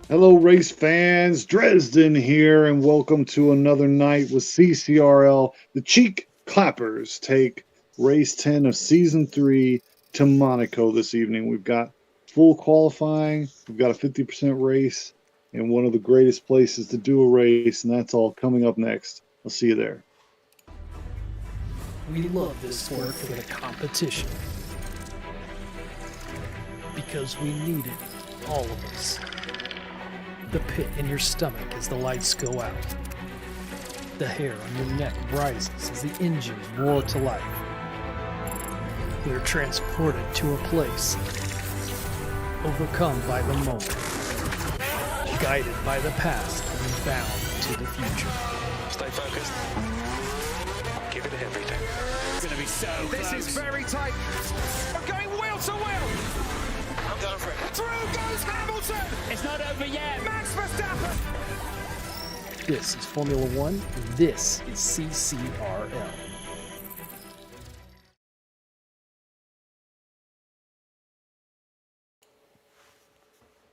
Hello, race fans. Dresden here, and welcome to another night with CCRL. The Cheek Clappers take race 10 of season 3 to Monaco this evening. We've got full qualifying, we've got a 50% race, and one of the greatest places to do a race, and that's all coming up next. I'll see you there. We love this sport for the competition. Because we need it, all of us. The pit in your stomach as the lights go out. The hair on your neck rises as the engines roar to life. We're transported to a place, overcome by the moment, guided by the past and bound to the future. Stay focused. Give it everything. It's going to be so close. This is very tight. We're going wheel to wheel. I'm going for it. Through goes Hamilton. It's not over yet. Max Verstappen. This is Formula One, and this is CCRL.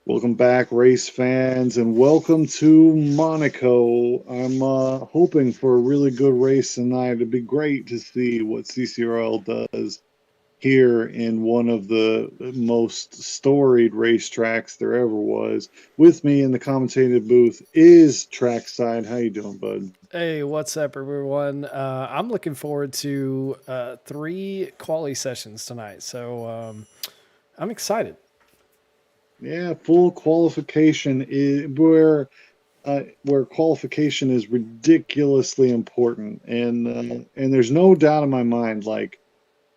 Welcome back, race fans, and welcome to Monaco. I'm hoping for a really good race tonight. It'd be great to see what CCRL does here in one of the most storied racetracks there ever was. With me in the commentating booth is Trackside. How you doing, bud? Hey, what's up, everyone? I'm looking forward to 3 quali sessions tonight, so I'm excited. Yeah, full qualification is where qualification is ridiculously important, and there's no doubt in my mind, like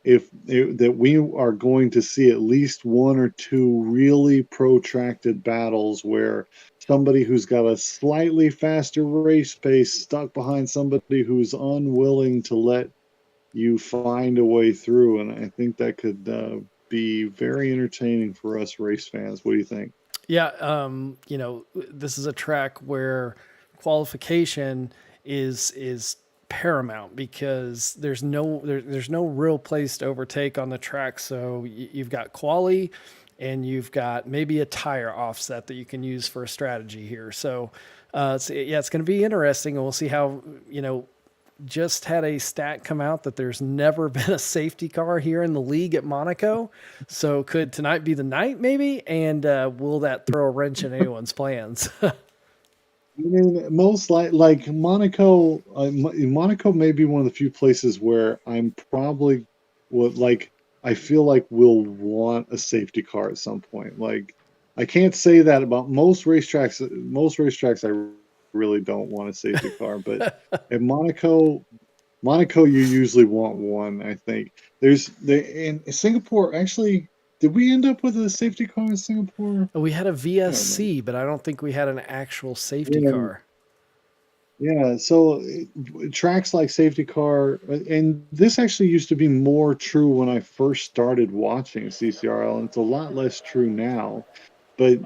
that we are going to see at least one or two really protracted battles where somebody who's got a slightly faster race pace stuck behind somebody who's unwilling to let you find a way through, and I think that could be very entertaining for us race fans. What do you think? Yeah, this is a track where qualification is paramount because there's no real place to overtake on the track. So you've got quali, and you've got maybe a tire offset that you can use for a strategy here. So it's going to be interesting, and we'll see how just had a stat come out that there's never been a safety car here in the league at Monaco. So could tonight be the night maybe? And will that throw a wrench in anyone's plans? I mean, most like Monaco. Monaco may be one of the few places where I'm probably what like I feel like we'll want a safety car at some point. Like I can't say that about most racetracks. Most racetracks, I really don't want a safety car, but at Monaco, you usually want one. I think in Singapore. Actually, did we end up with a safety car in Singapore? We had a I don't know. VSC, but I don't think we had an actual safety Yeah. car. Yeah, so tracks like safety car, and this actually used to be more true when I first started watching CCRL, and it's a lot less true now. But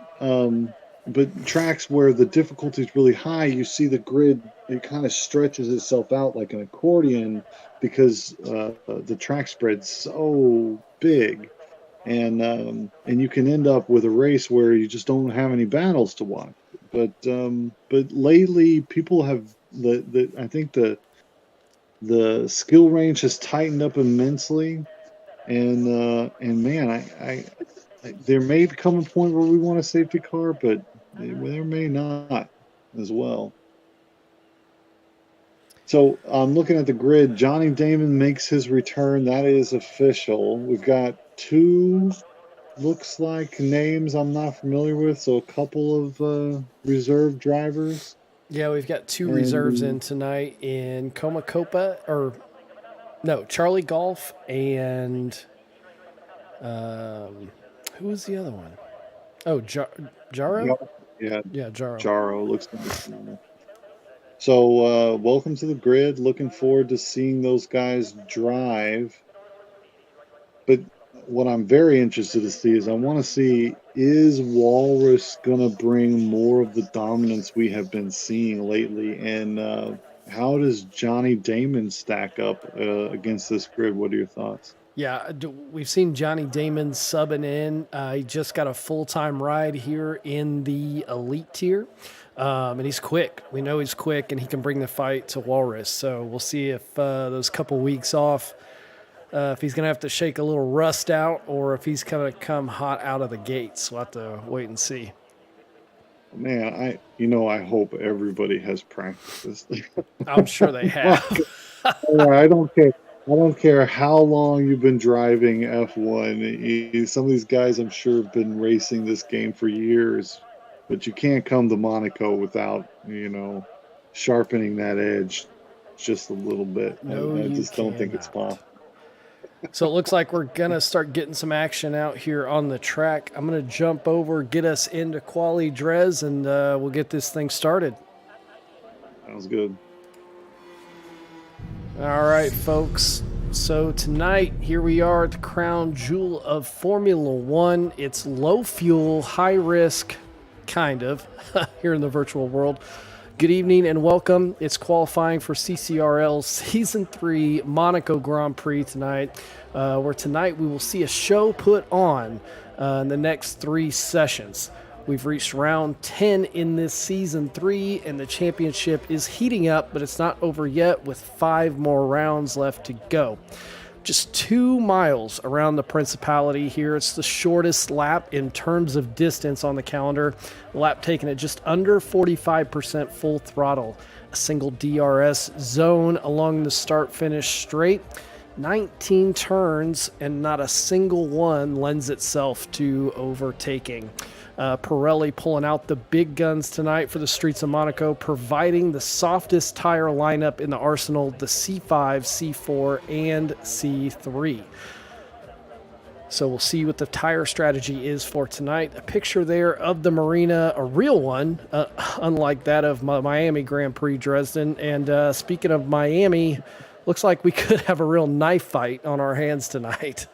tracks where the difficulty is really high, you see the grid, it kind of stretches itself out like an accordion because the track spread's so big, and you can end up with a race where you just don't have any battles to watch. But lately people have I think the skill range has tightened up immensely, and man, there may come a point where we want a safety car, but there may not as well. So I'm looking at the grid. Johnny Damon makes his return. That is official. We've got two, looks like, names I'm not familiar with. So a couple of reserve drivers. Yeah, we've got 2 reserves in tonight in Comacopa, or no, Charlie Golf and who was the other one? Oh, Jaro? Yeah, Yeah, Jaro. Jaro looks like. So welcome to the grid. Looking forward to seeing those guys drive. But what I'm very interested to see is I want to see, is Walrus going to bring more of the dominance we have been seeing lately? And how does Johnny Damon stack up against this grid? What are your thoughts? Yeah, we've seen Johnny Damon subbing in. He just got a full-time ride here in the elite tier, and he's quick. We know he's quick, and he can bring the fight to Walrus. So we'll see if those couple weeks off, if he's going to have to shake a little rust out, or if he's going to come hot out of the gates. We'll have to wait and see. Man, I hope everybody has practiced this. I'm sure they have. I don't care. I don't care how long you've been driving F1. Some of these guys, I'm sure, have been racing this game for years, but you can't come to Monaco without, sharpening that edge just a little bit. No, I you just don't think it's cannot. possible. So it looks like we're going to start getting some action out here on the track. I'm going to jump over, get us into Quali Drez, and we'll get this thing started. Sounds good. All right, folks. So tonight, here we are at the crown jewel of Formula One. It's low fuel, high risk, kind of, here in the virtual world. Good evening and welcome. It's qualifying for CCRL Season 3 Monaco Grand Prix tonight, where tonight we will see a show put on in the next 3 sessions. We've reached round 10 in this Season 3, and the championship is heating up, but it's not over yet with 5 more rounds left to go. Just 2 miles around the Principality here. It's the shortest lap in terms of distance on the calendar. Lap taken at just under 45% full throttle. A single DRS zone along the start-finish straight. 19 turns, and not a single one lends itself to overtaking. Pirelli pulling out the big guns tonight for the streets of Monaco, providing the softest tire lineup in the arsenal, the C5, C4, and C3. So we'll see what the tire strategy is for tonight. A picture there of the Marina, a real one, unlike that of Miami Grand Prix Dresden. And speaking of Miami, looks like we could have a real knife fight on our hands tonight.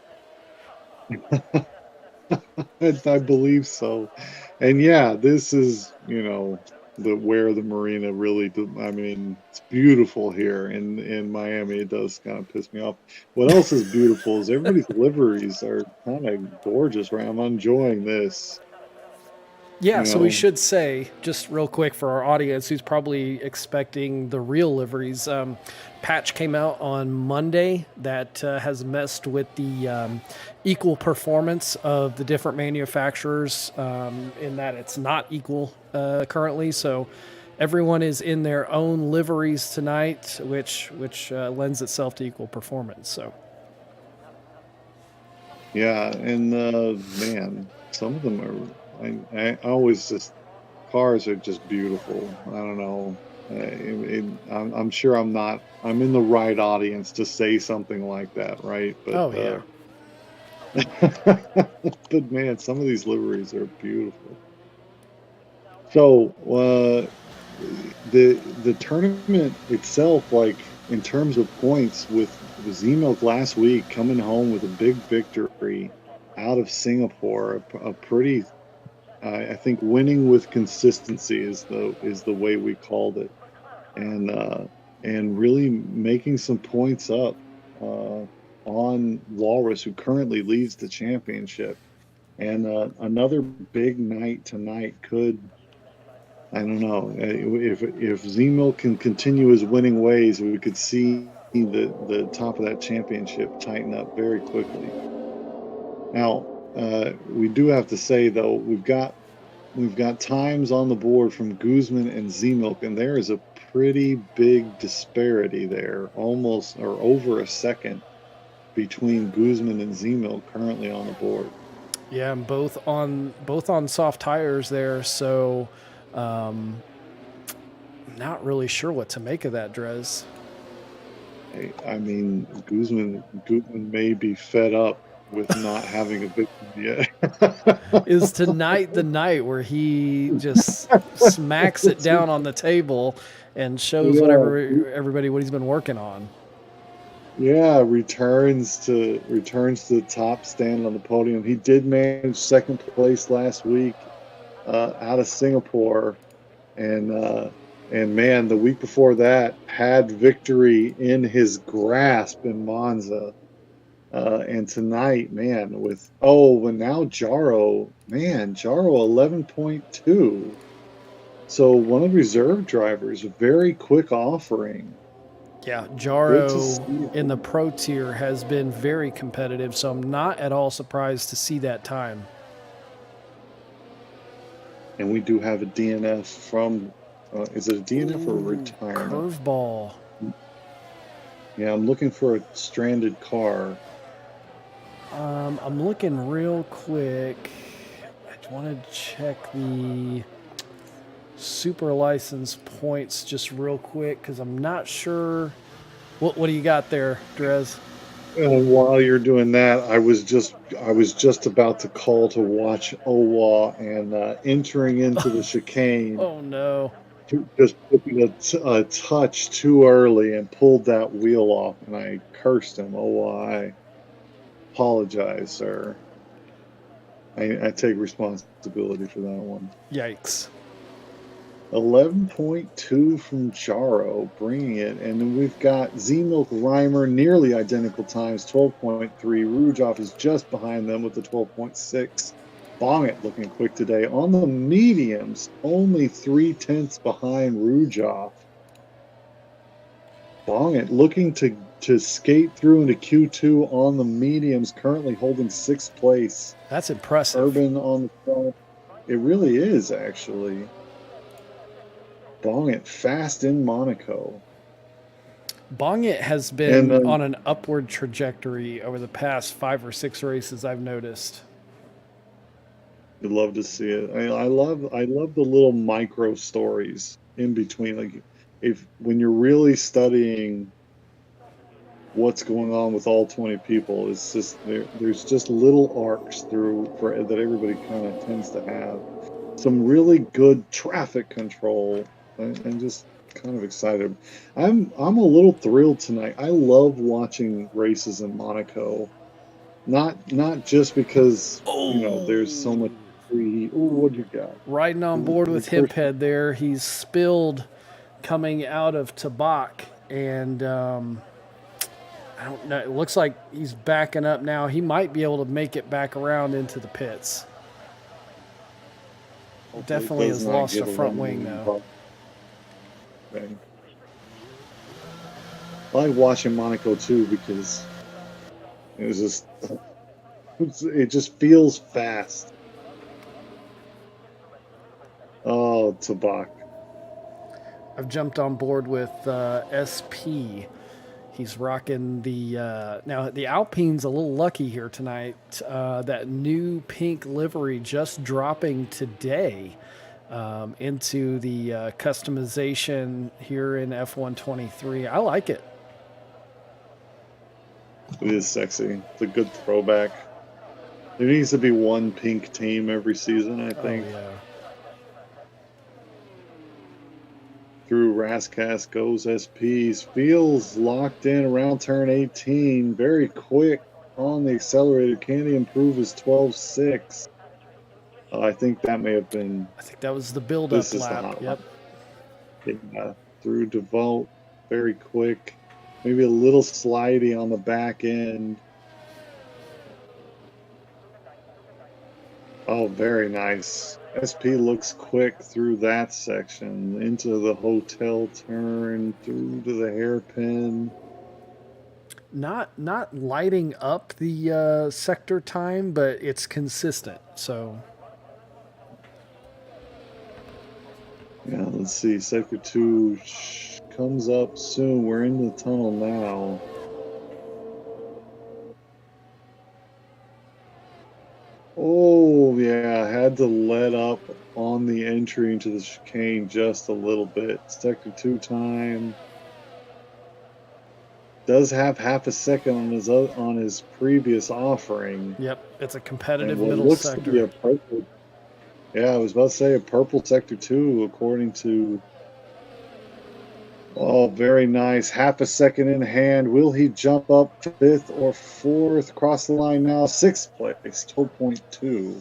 I believe so. And yeah, this is, where the marina really, it's beautiful here in Miami. It does kind of piss me off. What else is beautiful is everybody's liveries are kind of gorgeous, right? I'm enjoying this. Yeah, so we should say, just real quick for our audience who's probably expecting the real liveries, patch came out on Monday that has messed with the equal performance of the different manufacturers in that it's not equal currently. So everyone is in their own liveries tonight, which lends itself to equal performance. So yeah, and man, some of them are. I always cars are just beautiful. I don't know. I'm sure I'm in the right audience to say something like that, right? But, but man, some of these liveries are beautiful. So the tournament itself, like in terms of points, with Z-Milk last week coming home with a big victory out of Singapore, a pretty. I think winning with consistency is the way we called it, and really making some points up on Walrus, who currently leads the championship. And another big night tonight could, I don't know, if Z-Milk can continue his winning ways, we could see the top of that championship tighten up very quickly. Now, we do have to say, though, we've got times on the board from Guzman and Z-Milk, and there is a pretty big disparity there, almost or over a second between Guzman and Z-Milk currently on the board. Yeah, and both on soft tires there, so not really sure what to make of that, Drez. I mean, Guzman may be fed up with not having a victory yet. Is tonight the night where he just smacks it down on the table and shows everybody what he's been working on? Yeah, returns to the top, stand on the podium. He did manage second place last week out of Singapore, and man, the week before that had victory in his grasp in Monza. And tonight, man, but now Jaro 11.2. So one of the reserve drivers, very quick offering. Yeah, Good to Jaro see. in the pro tier has been very competitive, so I'm not at all surprised to see that time. And we do have a DNF from, is it a DNF or Ooh, retirement? curveball. Yeah, I'm looking for a stranded car. I'm looking real quick. I want to check the super license points just real quick because I'm not sure. What do you got there, Drez? And while you're doing that, I was just about to call to watch Owa and entering into the chicane. Oh no. Just took it a touch too early and pulled that wheel off, and I cursed him. Owa, I apologize, sir. I take responsibility for that one. Yikes. 11.2 from Jaro, bringing it. And then we've got Z-Milk Reimer, nearly identical times, 12.3. Rujov is just behind them with the 12.6. Bonnet looking quick today. On the mediums, only 3/10 behind Rujov. Bonnet looking to skate through into Q2 on the mediums, currently holding 6th place. That's impressive. Urban on the front. It really is, actually. Bonnet fast in Monaco. Bonnet has been on an upward trajectory over the past 5 or 6 races I've noticed. You'd love to see it. I love the little micro stories in between. Like when you're really studying what's going on with all 20 people, it's just there's just little arcs that everybody kind of tends to have. Some really good traffic control. I'm just kind of excited. I'm a little thrilled tonight. I love watching races in Monaco. Not just because there's so much free. Oh, what you got? Riding on board with Hemphead there. He's spilled coming out of Tabak, and I don't know. It looks like he's backing up now. He might be able to make it back around into the pits. Definitely has lost a front wing though. Okay. I like watching Monaco too because it just feels fast. Oh, Tabak. I've jumped on board with SP. He's rocking the now the Alpine's a little lucky here tonight. That new pink livery just dropping today into the customization here in F123. I like it. It is sexy. It's a good throwback. There needs to be one pink team every season, I think. Oh, yeah. Through Rascas goes SPs. Feels locked in around turn 18. Very quick on the accelerator. Can he improve his 12.6? I think that may have been. I think that was the build-up This is the lap. hot Yep. lap. Through DeVault. Very quick. Maybe a little slidey on the back end. Oh, very nice. SP looks quick through that section, into the hotel turn, through to the hairpin. Not lighting up the sector time, but it's consistent. So yeah, let's see. Sector 2 comes up soon. We're in the tunnel now. Oh, yeah, had to let up on the entry into the chicane just a little bit. Sector 2 time. Does have half a second on his previous offering. yep, it's a competitive And what middle looks sector. to be a purple. Yeah, I was about to say a purple sector 2, according to. Oh, very nice. Half a second in hand. Will he jump up 5th or 4th? Cross the line now. 6th place, 12.2.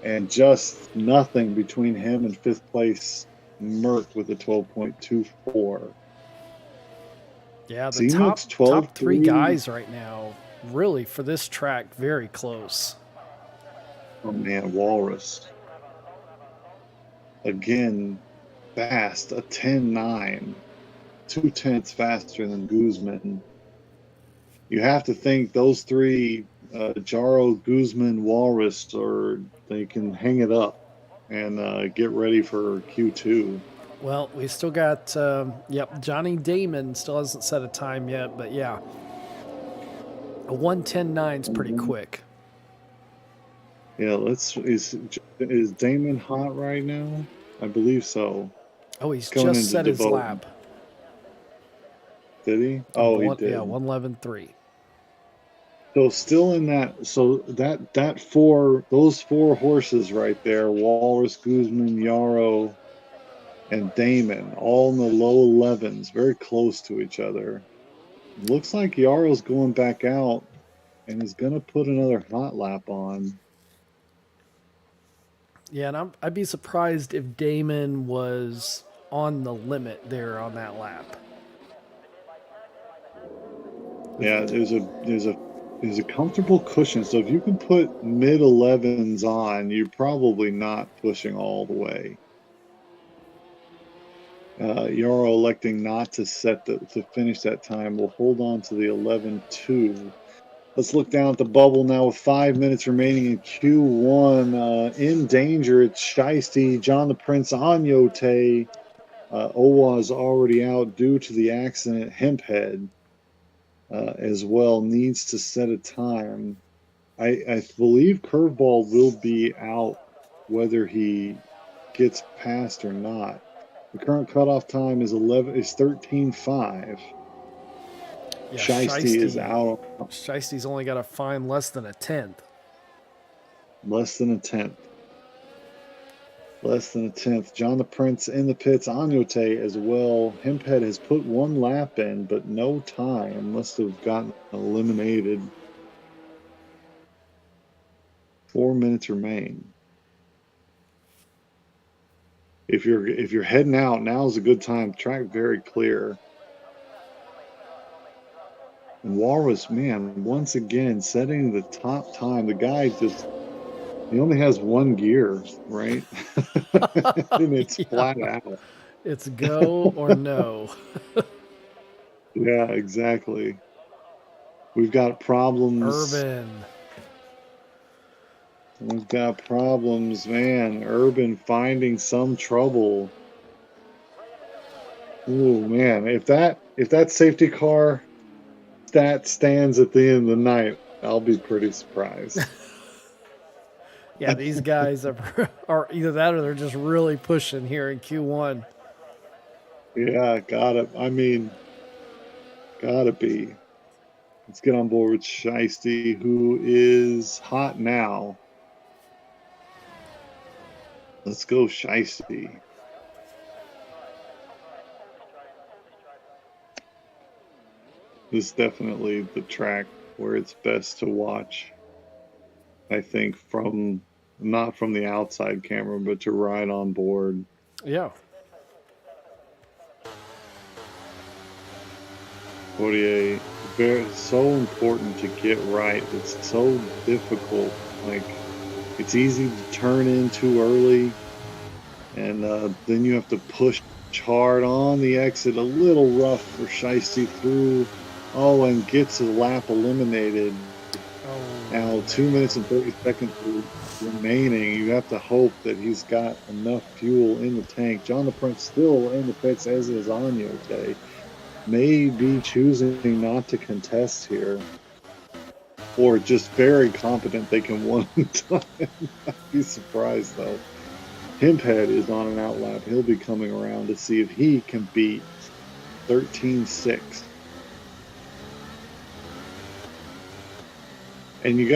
And just nothing between him and 5th place Mert with a 12.24. Yeah, the Z-Milk's top 3 12.3. guys right now really for this track, very close. Oh man, Walrus. Again, fast, a 10.9. 2/10 faster than Guzman. You have to think those three, Jaro, Guzman, Walrus, or they can hang it up and get ready for Q2. Well, we still got, Johnny Damon still hasn't set a time yet, but yeah. A 1:10.9 is pretty quick. Yeah, is Damon hot right now? I believe so. Oh, he's Going just into set his development. lap. Did he? Oh, he did. Yeah, 1:11.3. So still in that, so those four horses right there, Walrus, Guzman, Yarrow, and Damon, all in the low 11s, very close to each other. Looks like Yarrow's going back out and is going to put another hot lap on. Yeah, and I'd be surprised if Damon was on the limit there on that lap. Yeah, there's a comfortable cushion, so if you can put mid 11s on, you're probably not pushing all the way. Yarrow electing not to to finish that time. We'll hold on to the 11.2. Let's look down at the bubble now with 5 minutes remaining in Q1. In danger, it's Shiesty, John the Prince, Anyote. Owa's already out due to the accident. Hemphead as well needs to set a time. I believe Curveball will be out whether he gets past or not. The current cutoff time is 13.5. Yeah, Shiesty is out. Shiesty's only got to find less than a 10th. Less than a tenth. Less than a tenth. John the Prince in the pits. Anyote as well. Hemphead has put one lap in, but no time. Must have gotten eliminated. 4 minutes remain. If you're heading out, now's a good time. Track very clear. And Walrus, man, once again setting the top time. The guy he only has one gear, right? And it's flat out. It's go or no. Yeah, exactly. We've got problems. Urban. We've got problems, man. Urban finding some trouble. Oh man, if that safety car stat stands at the end of the night, I'll be pretty surprised. Yeah, these guys are either that or they're just really pushing here in Q1. Yeah, gotta be. Let's get on board with Shiesty, who is hot now. Let's go, Shiesty. This is definitely the track where it's best to watch. I think not from the outside camera, but to ride on board. Yeah. Poirier, so important to get right. It's so difficult. Like, it's easy to turn in too early, and then you have to push hard on the exit. A little rough for Shiesty through. Oh, and gets a lap eliminated. Oh. Now 2 minutes and 30 seconds remaining. You have to hope that he's got enough fuel in the tank. John the Prince still in the pits, as is Anyote. May be choosing not to contest here, or just very confident they can one time. I'd be surprised though. Hemphead is on an outlap. He'll be coming around to see if he can beat 13.6. And you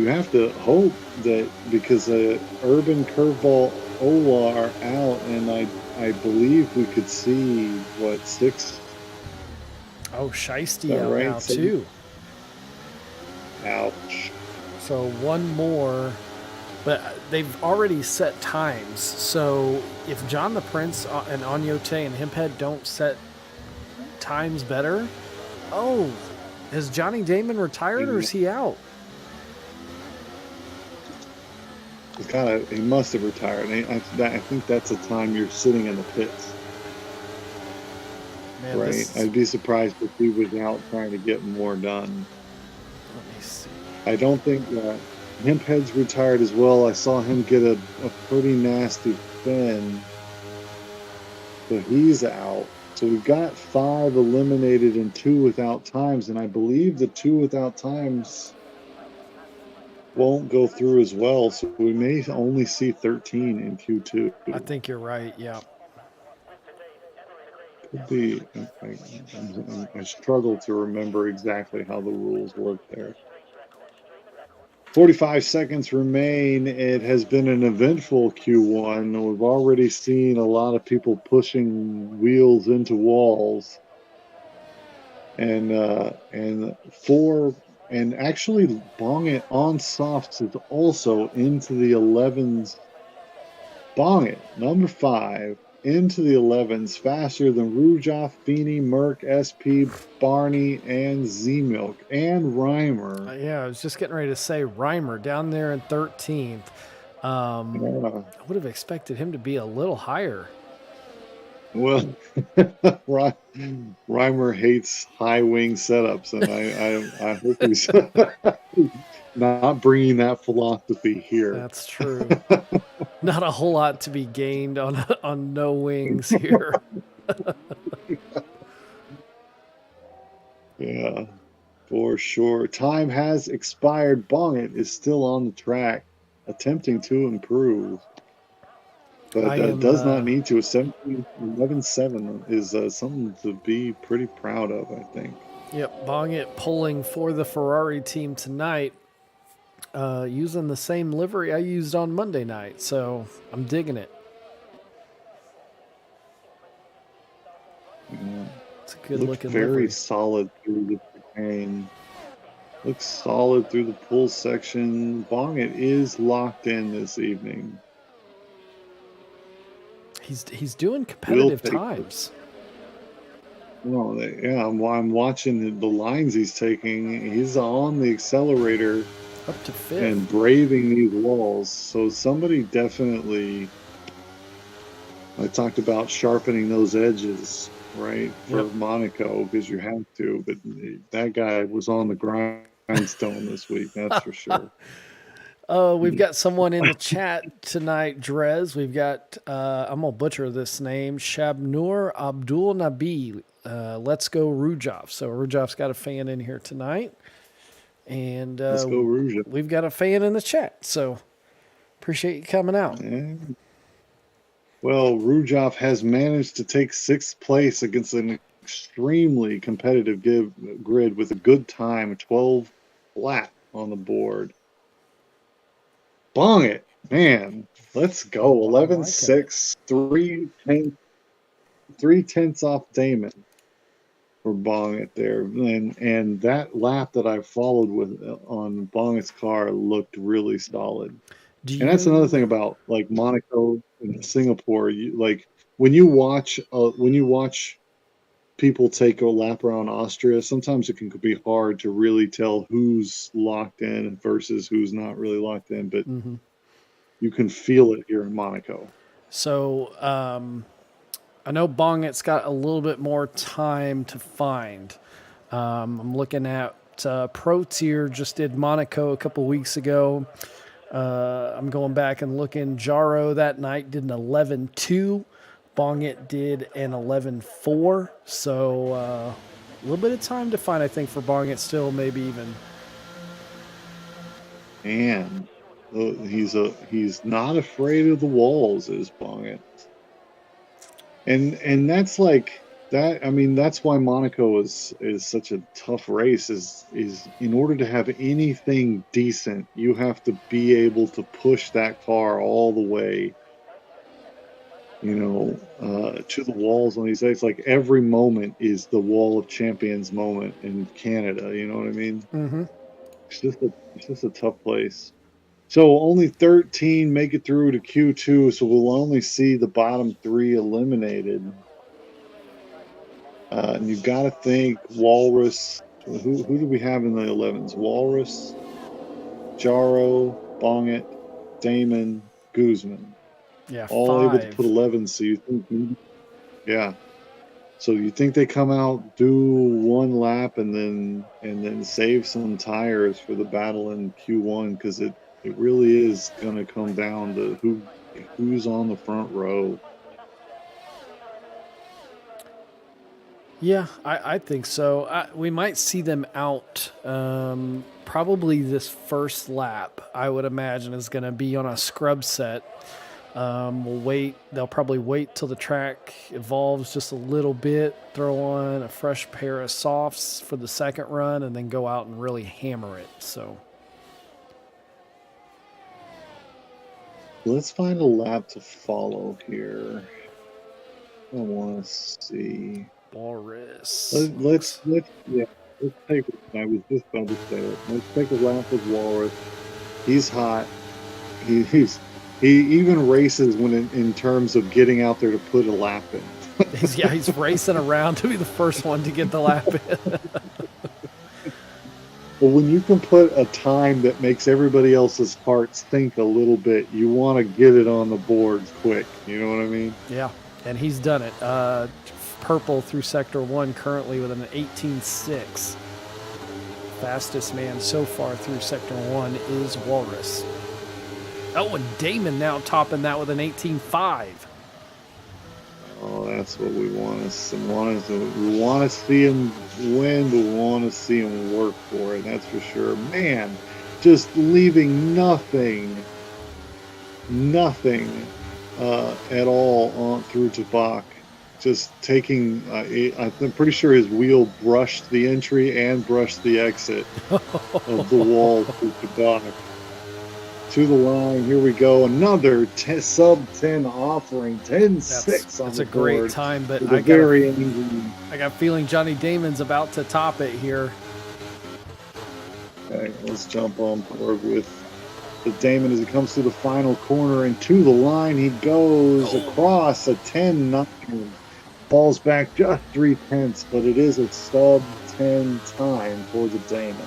have to hope that, because Urban, Curveball, Owa are out, and I believe we could see 6. Oh, Shiesty out right? now So- too. Ouch. So one more, but they've already set times. So if John the Prince and Anyote and Hemphead don't set times better, Has Johnny Damon retired or is he out? He must have retired. I think that's the time you're sitting in the pits, Man, right? I'd be surprised if he was out trying to get more done. Let me see. I don't think Hemphead's retired as well. I saw him get a pretty nasty fin, so he's out. So we've got 5 eliminated and 2 without times, and I believe the 2 without times won't go through as well. So we may only see 13 in Q2. I think you're right. Yeah. Could be. I struggle to remember exactly how the rules work there. 45 seconds remain. It has been an eventful Q1. We've already seen a lot of people pushing wheels into walls, and actually Bong It on softs is also into the 11s. Bong It, number 5, into the 11s, faster than Rujoff, Feeney, Merck, SP, Barney, and Z-Milk, and Reimer. Yeah, I was just getting ready to say Reimer down there in 13th. I would have expected him to be a little higher. Well, Reimer hates high wing setups, and I hope he's not bringing that philosophy here. That's true. Not a whole lot to be gained on no wings here. Yeah, for sure. Time has expired. Bongit is still on the track, attempting to improve, but does not need to. A 17-11-7 is something to be pretty proud of, I think. Yep, Bongit pulling for the Ferrari team tonight, using the same livery I used on Monday night, so I'm digging it. Yeah. It's a good looking very livery. Solid through the chicane. Looks solid through the pull section. Bongit is locked in this evening. He's doing competitive times. Well, yeah, I'm watching the lines he's taking. He's on the accelerator up to 5th and braving these walls. So somebody definitely, I talked about sharpening those edges, right, for Monaco, because you have to. But that guy was on the grindstone this week, that's for sure. We've got someone in the chat tonight, Drez. We've got, I'm going to butcher this name, Shabnur Abdul Nabi. Let's go Rujov. So Rujov's got a fan in here tonight. And let's go Rujov. We've got a fan in the chat. So appreciate you coming out. Yeah. Well, Rujov has managed to take 6th place against an extremely competitive grid with a good time, 12 flat on the board. Bong it, man. Let's go. 11-6, 3/10 off Damon for Bong it there. And that lap that I followed with on Bong It's car looked really solid. And that's another thing about like Monaco and Singapore. When you watch people take a lap around Austria, sometimes it can be hard to really tell who's locked in versus who's not really locked in, but you can feel it here in Monaco. So I know Bongit's got a little bit more time to find. I'm looking at Pro Tier just did Monaco a couple weeks ago. I'm going back and looking. Jaro that night did an 11.2. Bongit did an 11.4. So a little bit of time to find, I think, for Bongit still, maybe even. And he's not afraid of the walls, is Bongit. And that's like that. I mean, that's why Monaco is such a tough race. Is in order to have anything decent, you have to be able to push that car all the way, to the walls on these days. Like every moment is the Wall of Champions moment in Canada. You know what I mean? Mm-hmm. It's just a tough place. So only 13 make it through to Q2, so we'll only see the bottom 3 eliminated. And you've got to think Walrus, Who do we have in the 11s? Walrus, Jaro, Bongit, Damon, Guzman. Yeah, All able to put 5. 11s. So you think, yeah. So you think they come out, do one lap, and then save some tires for the battle in Q1 because it really is going to come down to who's on the front row. Yeah, I think so. We might see them out probably this first lap, I would imagine, is going to be on a scrub set. We'll wait. They'll probably wait till the track evolves just a little bit, throw on a fresh pair of softs for the second run, and then go out and really hammer it. So Let's find a lap to follow here. I want to see. Walrus. Let's yeah. Let's take. I was just about to say it. Let's take a lap with Walrus. He's hot. He even races when in terms of getting out there to put a lap in. He's racing around to be the first one to get the lap in. But when you can put a time that makes everybody else's hearts think a little bit, you want to get it on the boards quick. You know what I mean? Yeah, and he's done it. Purple through Sector 1 currently with an 18.6. Fastest man so far through Sector 1 is Walrus. Oh, and Damon now topping that with an 18.5. Oh, that's what we want to we want to see him win, but we want to see him work for it. That's for sure. Man, just leaving nothing at all on through Tabak. Just taking, I'm pretty sure his wheel brushed the entry and brushed the exit of the wall through Tabak. To the line, here we go. Another sub 10 offering, 10.6 on That's the a great board. time, but I got a feeling Johnny Damon's about to top it here. Okay, let's jump on board with the Damon as he comes through the final corner, and to the line he goes across a 10-9. Falls back just 3/10, but it is a sub 10 time for the Damon.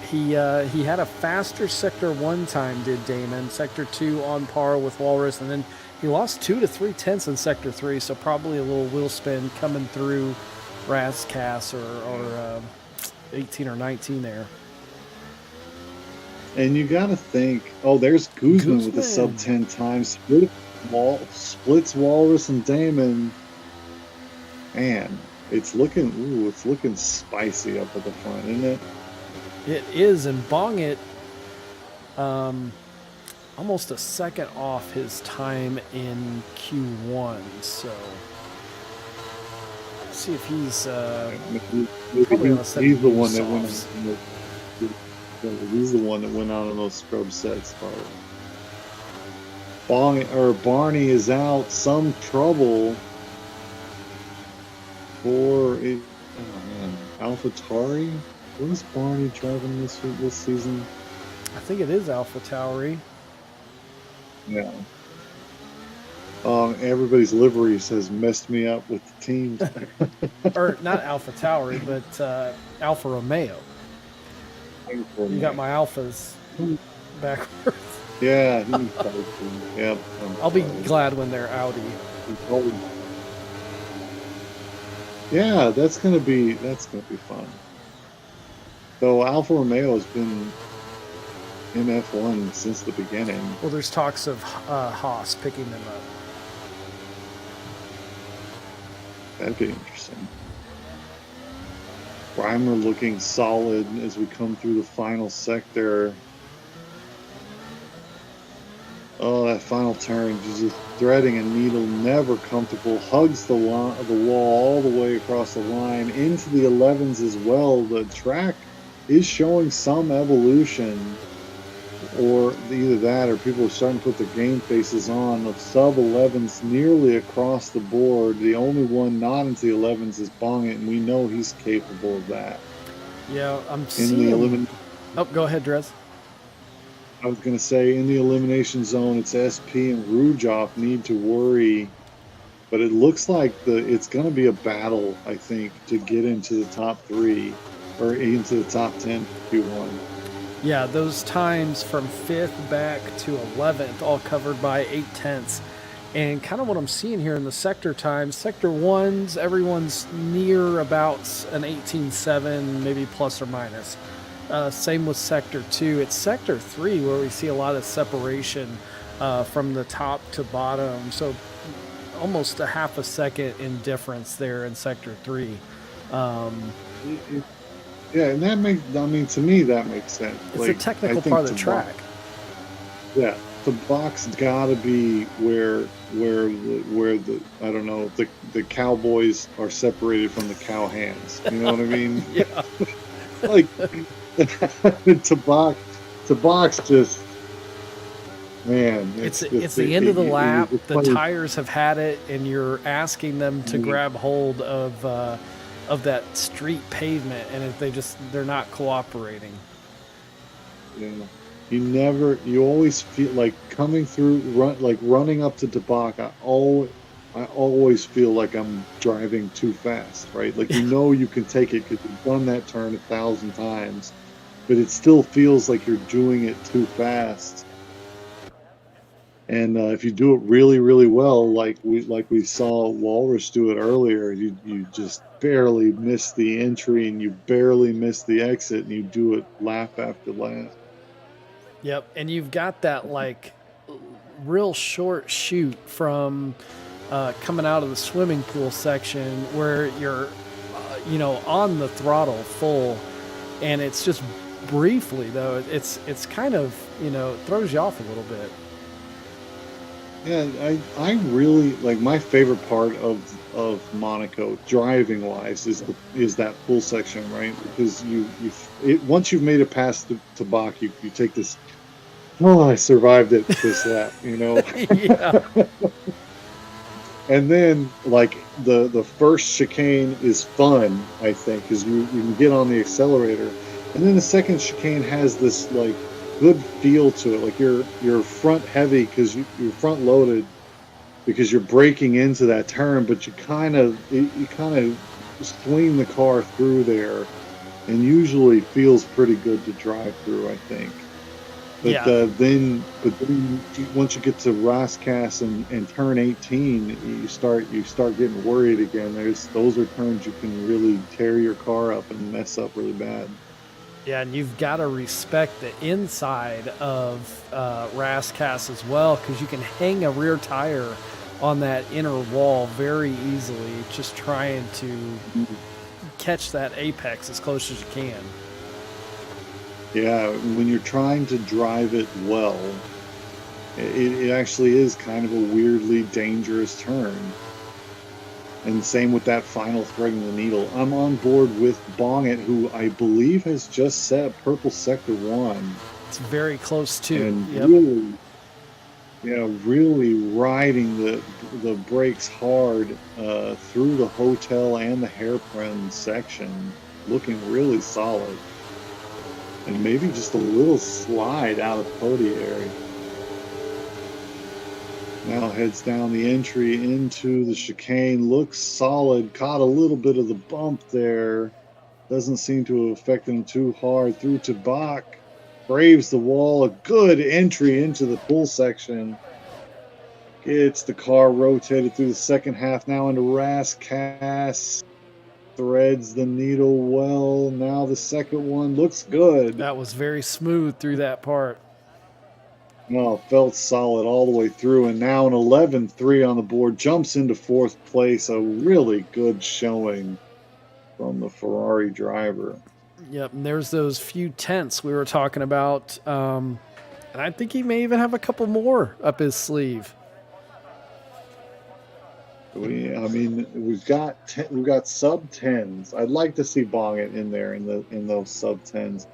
He had a faster Sector 1 time, did Damon. Sector 2 on par with Walrus, and then he lost 2 to 3/10 in Sector 3, so probably a little wheel spin coming through Rascass or 18 or 19 there. And you got to think, there's Guzman with a sub 10 time. Splits Walrus and Damon. Man, it's looking spicy up at the front, isn't it? It is, and Bongit almost a second off his time in Q1. So let's see if he's he's the one that went. He's the one that went out on those scrub sets. Barney is out. Some trouble for it. Oh man, AlphaTauri. What is Barney driving this season? I think it is AlphaTauri. Yeah. Everybody's liveries has messed me up with the teams. Or not AlphaTauri, but Alfa Romeo. You got my Alphas backwards. Yeah. Yep. I'll be glad when they're Audi. Yeah, that's gonna be fun. So Alfa Romeo has been in F1 since the beginning. Well, there's talks of Haas picking them up. That'd be interesting. Reimer looking solid as we come through the final sector. Oh, that final turn, just threading a needle, never comfortable. Hugs the wall all the way across the line into the 11s as well. The track is showing some evolution, or either that or people are starting to put their game faces on. The sub 11s nearly across the board. The only one not into the 11s is Bongit, and we know he's capable of that. Yeah, I'm seeing. Oh, go ahead, Drez. I was going to say, in the elimination zone, it's SP and Rujoff need to worry, but it looks like it's going to be a battle, I think, to get into the top 3. or into the top 10 Q1. Yeah, those times from 5th back to 11th, all covered by 8/10. And kind of what I'm seeing here in the sector times, sector ones, everyone's near about an 18.7, maybe plus or minus. Same with sector two. It's sector three where we see a lot of separation from the top to bottom. So almost a half a second in difference there in sector three. Yeah, and that makes, I mean, to me, that makes sense. It's a Like, I technical think part of the track. yeah, the box gotta be where the I don't know, the cowboys are separated from the cow hands. You know what I mean? Yeah. Like, to box just, man, It's it's it's just, the end of the lap. it's The funny. tires have had it, and you're asking them to grab hold of that street pavement, and if they're not cooperating. Yeah. You always feel like coming through, running up to Debach. I always feel like I'm driving too fast, right? Like, you can take it because you've done that turn 1,000 times, but it still feels like you're doing it too fast. And if you do it really, really well, like we saw Walrus do it earlier, you just barely miss the entry and you barely miss the exit, and you do it lap after lap. Yep, and you've got that like real short shoot from coming out of the swimming pool section where you're, on the throttle full, and it's just briefly though. It's kind of throws you off a little bit. Yeah, I really like, my favorite part of Monaco driving wise is that full section, right? Because once you've made it past the Tabak, you take this, oh, I survived it, this lap, Yeah. And then, like, the first chicane is fun, I think, because you can get on the accelerator, and then the second chicane has this like good feel to it. Like, you're front heavy because you're front loaded because you're breaking into that turn, but you kind of swing the car through there, and usually feels pretty good to drive through, I think. But Yeah. then once you get to Roscas and turn 18, you start getting worried again. Those are turns you can really tear your car up and mess up really bad. Yeah, and you've got to respect the inside of Rascas as well, because you can hang a rear tire on that inner wall very easily, just trying to catch that apex as close as you can. Yeah, when you're trying to drive it well, it actually is kind of a weirdly dangerous turn. And same with that final threading the needle. I'm on board with Bongit, who I believe has just set purple sector 1. It's very close too. And Yep. really riding the brakes hard through the hotel and the hairpin section, looking really solid. And maybe just a little slide out of Podiary. Now heads down the entry into the chicane. Looks solid. Caught a little bit of the bump there. Doesn't seem to have affected him too hard. Through to Bach. Braves the wall. A good entry into the full section. Gets the car rotated through the second half. Now into Rascas. Threads the needle well. Now the second one looks good. That was very smooth through that part. No, felt solid all the way through. And now an 11-3 on the board. Jumps into fourth place. A really good showing from the Ferrari driver. Yep, and there's those few tenths we were talking about. And I think he may even have a couple more up his sleeve. We've got sub tens. I'd like to see Bongit in there in those sub tens.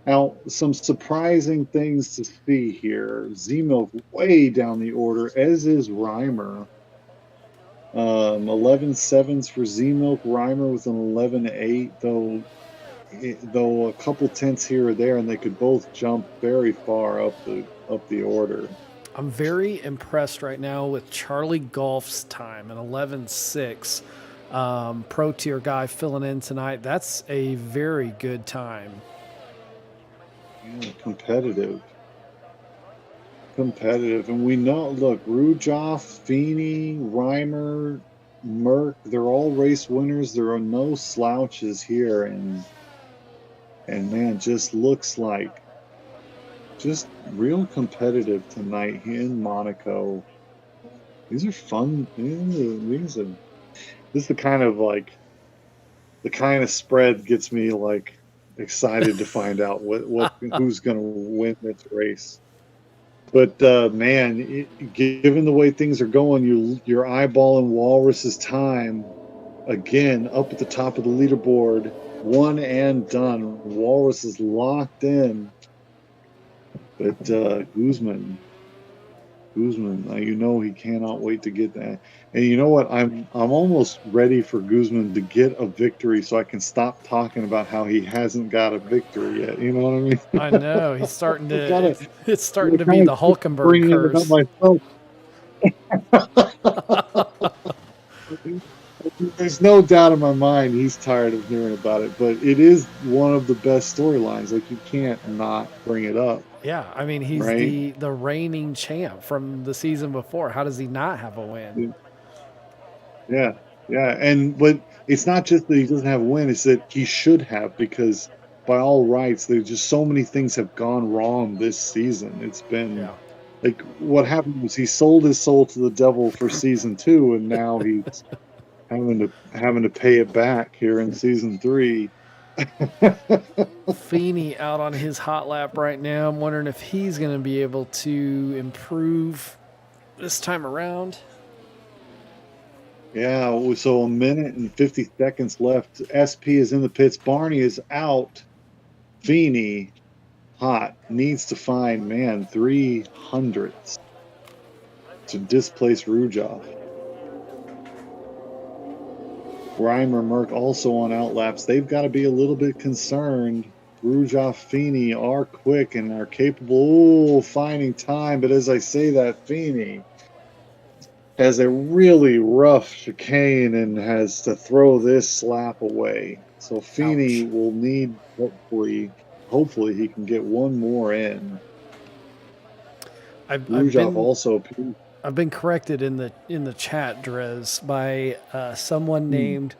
Now, some surprising things to see here. Z-Milk way down the order, as is Reimer. 11.7s for Z-Milk. Reimer with an 11.8, though a couple tenths here or there, and they could both jump very far up the order. I'm very impressed right now with Charlie Golf's time, an 11.6. pro tier guy filling in tonight. That's a very good time. Yeah, competitive. And we know, look, Rujoff, Feeney, Reimer, Merck, they're all race winners. There are no slouches here, and man, just looks like just real competitive tonight here in Monaco. These are fun. These are this is the kind of spread gets me like excited to find out what who's going to win this race. But man, given the way things are going, you're eyeballing Walrus's time again up at the top of the leaderboard, one and done. Walrus is locked in, but Guzman, you know he cannot wait to get that. And you know what? I'm almost ready for Guzman to get a victory, so I can stop talking about how he hasn't got a victory yet. You know what I mean? I know he's starting to. Gotta, it's starting to be the Hulkenberg bringing it curse. up myself. There's no doubt in my mind he's tired of hearing about it, but it is one of the best storylines. Like, you can't not bring it up. Yeah, I mean, he's right? the reigning champ from the season before. How does he not have a win? Yeah, but it's not just that he doesn't have a win; it's that he should have, because by all rights, there's just so many things have gone wrong this season. It's been like, what happened was he sold his soul to the devil for season 2, and now he's having to pay it back here in season 3. Feeney out on his hot lap right now. I'm wondering if he's going to be able to improve this time around. Yeah, so 1 minute and 50 seconds left. SP is in the pits. Barney is out. Feeney, hot, needs to find, 300s to displace Rujoff. Reimer, Merck also on outlaps. They've got to be a little bit concerned. Rujoff, Feeney are quick and are capable of finding time. But as I say that, Feeney has a really rough chicane and has to throw this lap away. So Feeney will need, hopefully he can get one more in. I've been corrected in the chat, Drez, by someone named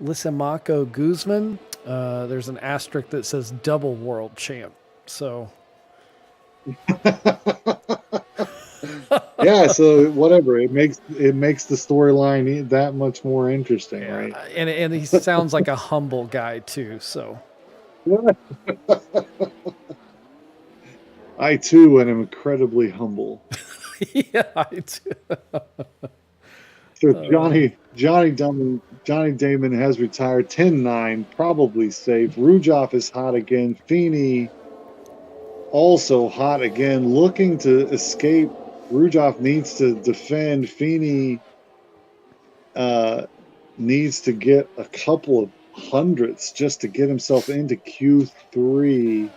Lysimako Guzman. There's an asterisk that says double world champ. So yeah, so whatever, it makes the storyline that much more interesting, right? And he sounds like a humble guy too. So I too am incredibly humble. Yeah, I too. So Johnny Damon has retired. 10-9, probably safe. Rujoff is hot again. Feeney also hot again, looking to escape. Rujoff needs to defend. Feeney needs to get a couple of hundreds just to get himself into Q3.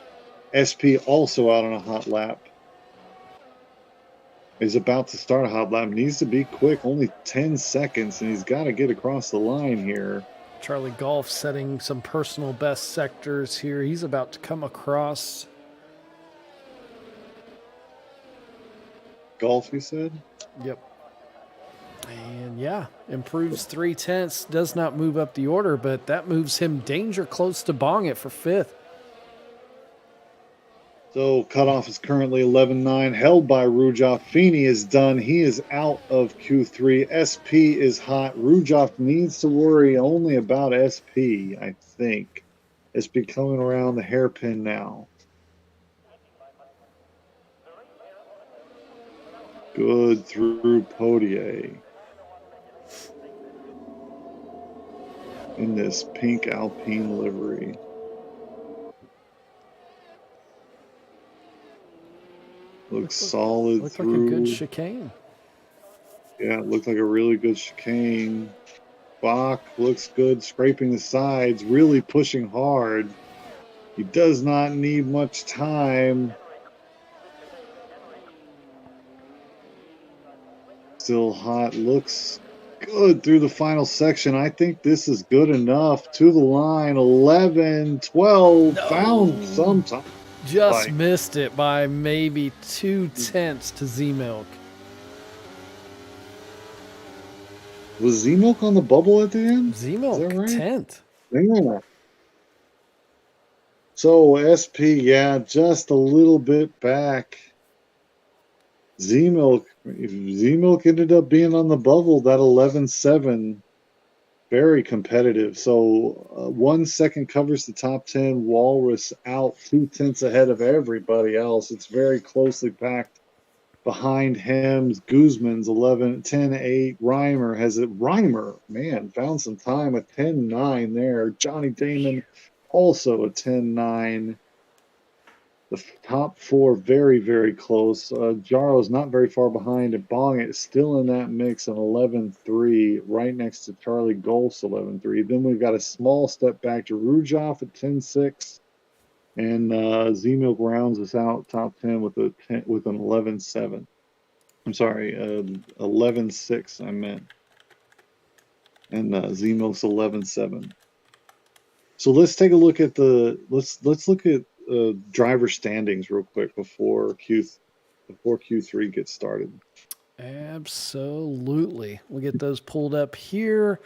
SP also out on a hot lap. Is about to start a hot lap. Needs to be quick. Only 10 seconds, and he's got to get across the line here. Charlie Golf setting some personal best sectors here. He's about to come across. Golf, you said? Yep. And yeah, improves 0.3. Does not move up the order, but that moves him danger close to bong it for 5th. So cutoff is currently 11-9, held by Rujoff. Feeney is done. He is out of Q3. SP is hot. Rujoff needs to worry only about SP, I think. SP coming around the hairpin now. Good through Podier. In this pink Alpine livery. Looks solid. Looks through. Like a good chicane. Yeah, it looked like a really good chicane. Bach looks good, scraping the sides, really pushing hard. He does not need much time. Still hot. Looks good through the final section. I think this is good enough. To the line, 11, 12. Found No, some time. just Like, missed it by maybe 2/10 to Z Milk. was Z-Milk on the bubble at the end? Z Is that Milk right? 10th. Yeah. So SP, yeah, just a little bit back. Z-Milk, if Z-Milk ended up being on the bubble, that 11-7, very competitive. So 1 second covers the top 10. Walrus out 2/10 ahead of everybody else. It's very closely packed behind him. Guzman's 11, 10-8. Reimer has it. Reimer, man, found some time, a 10-9 there. Johnny Damon also a 10-9. The top four very, very close. Jaro's not very far behind, and Bong is still in that mix, an 11-3, right next to Charlie Golf's 11-3. Then we've got a small step back to Rujoff at 10-6, and Z-Milk rounds us out top 10 with a with an 11-7. I'm sorry, 11-6. I meant, and Z-Milk's 11-7. So let's take a look at the let's look at driver standings real quick before Q3 gets started. Absolutely. We'll get those pulled up here.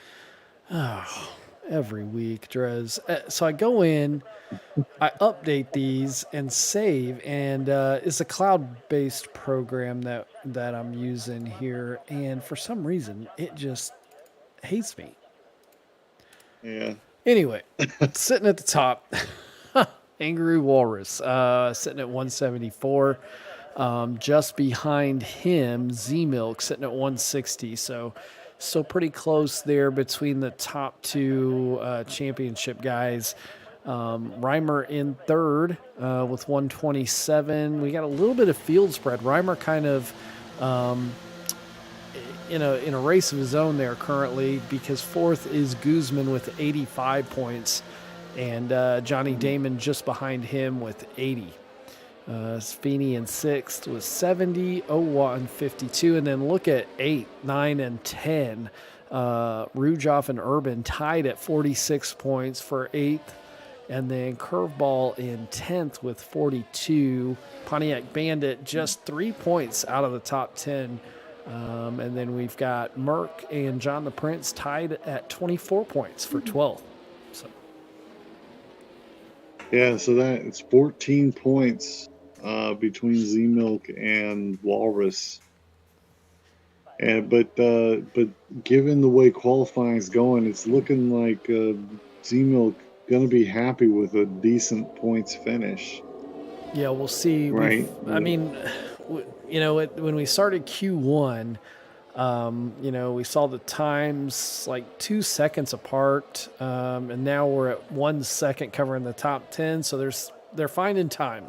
Oh, every week, Drez. So I go in, I update these and save, and it's a cloud-based program that I'm using here, and for some reason, it just hates me. Yeah. Anyway, sitting at the top, Angry Walrus, sitting at 174. Just behind him, Z Milk sitting at 160. So pretty close there between the top two championship guys. Reimer in third with 127. We got a little bit of field spread. Reimer kind of in a race of his own there currently, because fourth is Guzman with 85 points, and Johnny Damon just behind him with 80. Sfini in sixth with 70, Owan 52, and then look at 8, 9, and 10. Rujoff and Urban tied at 46 points for 8th, and then Curveball in 10th with 42. Pontiac Bandit just 3 points out of the top 10. And then we've got Merck and John the Prince tied at 24 points for 12th. So. Yeah, so that it's 14 points between Z-Milk and Walrus. And but given the way qualifying is going, it's looking like Z-Milk gonna be happy with a decent points finish. Yeah, we'll see. Right. I mean, when we started Q1, we saw the times like 2 seconds apart, and now we're at 1 second covering the top 10. So they're finding time.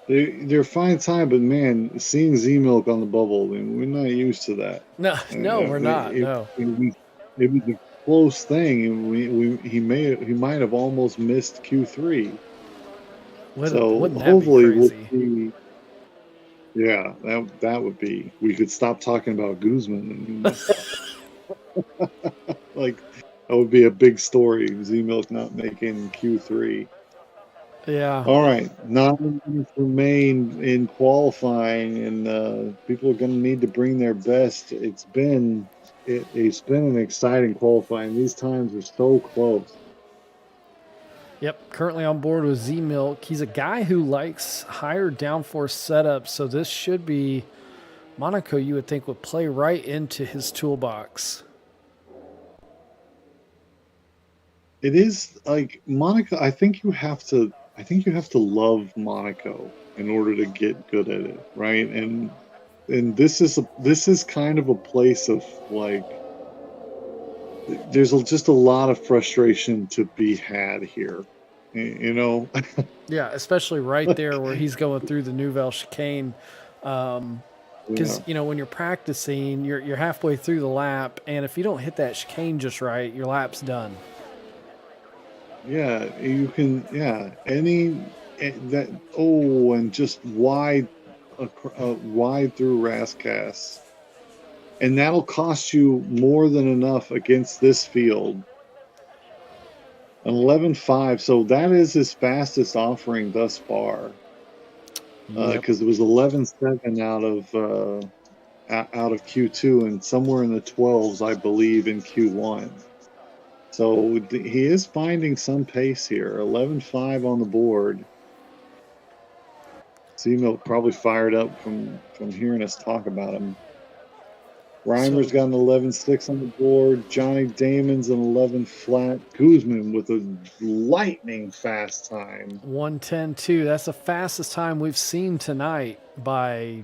They're fine time, but man, seeing Z-Milk on the bubble, I mean, we're not used to that. No, we're not. No. It was a close thing, and he might have almost missed Q3. Wouldn't that hopefully be crazy? we'll see. Yeah, that would be. We could stop talking about Guzman. Like, that would be a big story. Z-Milk not making Q3. Yeah. All right, 9 minutes remain in qualifying, and people are going to need to bring their best. It's been an exciting qualifying. These times are so close. Yep, currently on board with Z Milk. He's a guy who likes higher downforce setups, so this should be Mon-a-Goooo, you would think, would play right into his toolbox. It is like Mon-a-Goooo. I think you have to love Mon-a-Goooo in order to get good at it, right? And this is kind of a place of like, there's just a lot of frustration to be had here, you know. Yeah, especially right there where he's going through the Nouvelle chicane. Because when you're practicing, you're halfway through the lap, and if you don't hit that chicane just right, your lap's done. Yeah, you can. Yeah, and just wide through Rascass. and that'll cost you more than enough against this field. An 11.5, so that is his fastest offering thus far. Yep. Because it was 11.7 out of Q2 and somewhere in the 12s, I believe, in Q1. So he is finding some pace here. 11.5 on the board. C-Milk probably fired up from hearing us talk about him. Reimer's got an 11.6 on the board. Johnny Damon's an 11 flat. Guzman with a lightning fast time. 1:10.2. That's the fastest time we've seen tonight by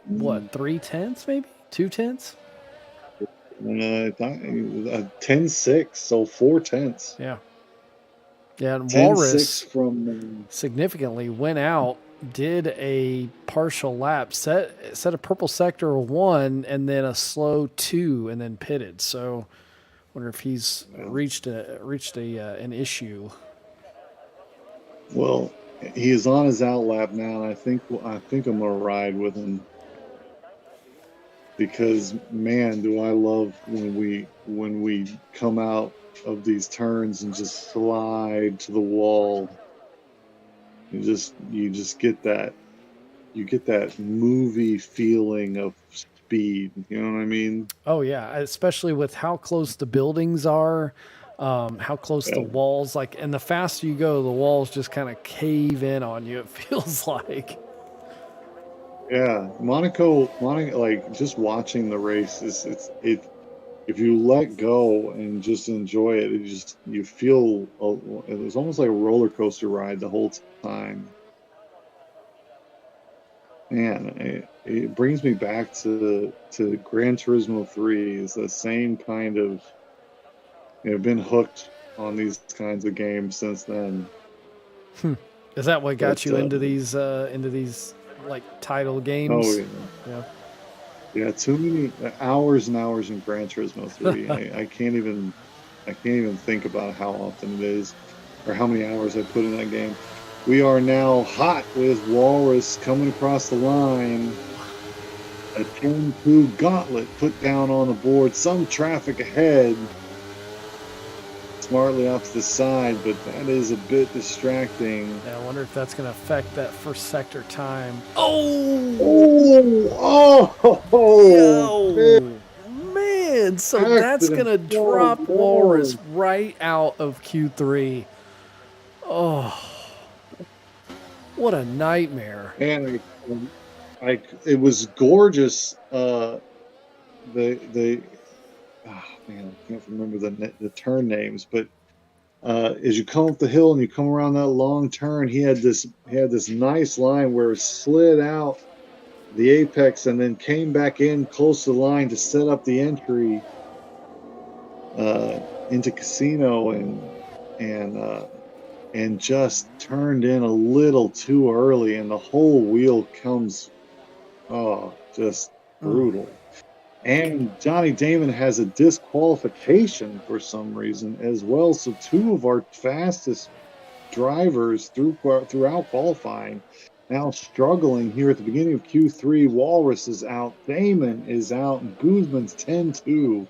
what, 3/10 maybe? 2/10? 10.6, so 4/10. Yeah. Yeah, and 10.6 Walrus from significantly went out, did a partial lap, set a purple sector 1 and then a slow 2 and then pitted. So wonder if he's reached an issue. Well, he is on his out lap now, and I think I'm gonna ride with him because man, do I love when we come out of these turns and just slide to the wall. You just get that movie feeling of speed. You know what I mean? Oh yeah, especially with how close the buildings are, how close the walls. Like, and the faster you go, the walls just kind of cave in on you. It feels like. Yeah, Monaco, like just watching the race is if you let go and just enjoy it, you feel it was almost like a roller coaster ride the whole time. Man, it brings me back to Gran Turismo 3. It's the same kind of, been hooked on these kinds of games since then. Is that what got But, you into these like title games? Oh yeah. Yeah, too many hours and hours in Gran Turismo 3. I can't even think about how often it is or how many hours I put in that game. We are now hot with Walrus coming across the line. A 10-2 gauntlet put down on the board. Some traffic ahead. Smartly off to the side, but that is a bit distracting. Yeah, I wonder if that's going to affect that first sector time. Oh, Man, so that's going to drop Walrus right out of Q3. Oh, what a nightmare. And it was gorgeous. Oh man, I can't remember the turn names, but as you come up the hill and you come around that long turn, he had this nice line where it slid out the apex and then came back in close to the line to set up the entry into Casino and just turned in a little too early, and the whole wheel comes just brutal. And Johnny Damon has a disqualification for some reason as well. So two of our fastest drivers throughout qualifying now struggling here at the beginning of Q3. Walrus is out, Damon is out, and Guzman's 10-2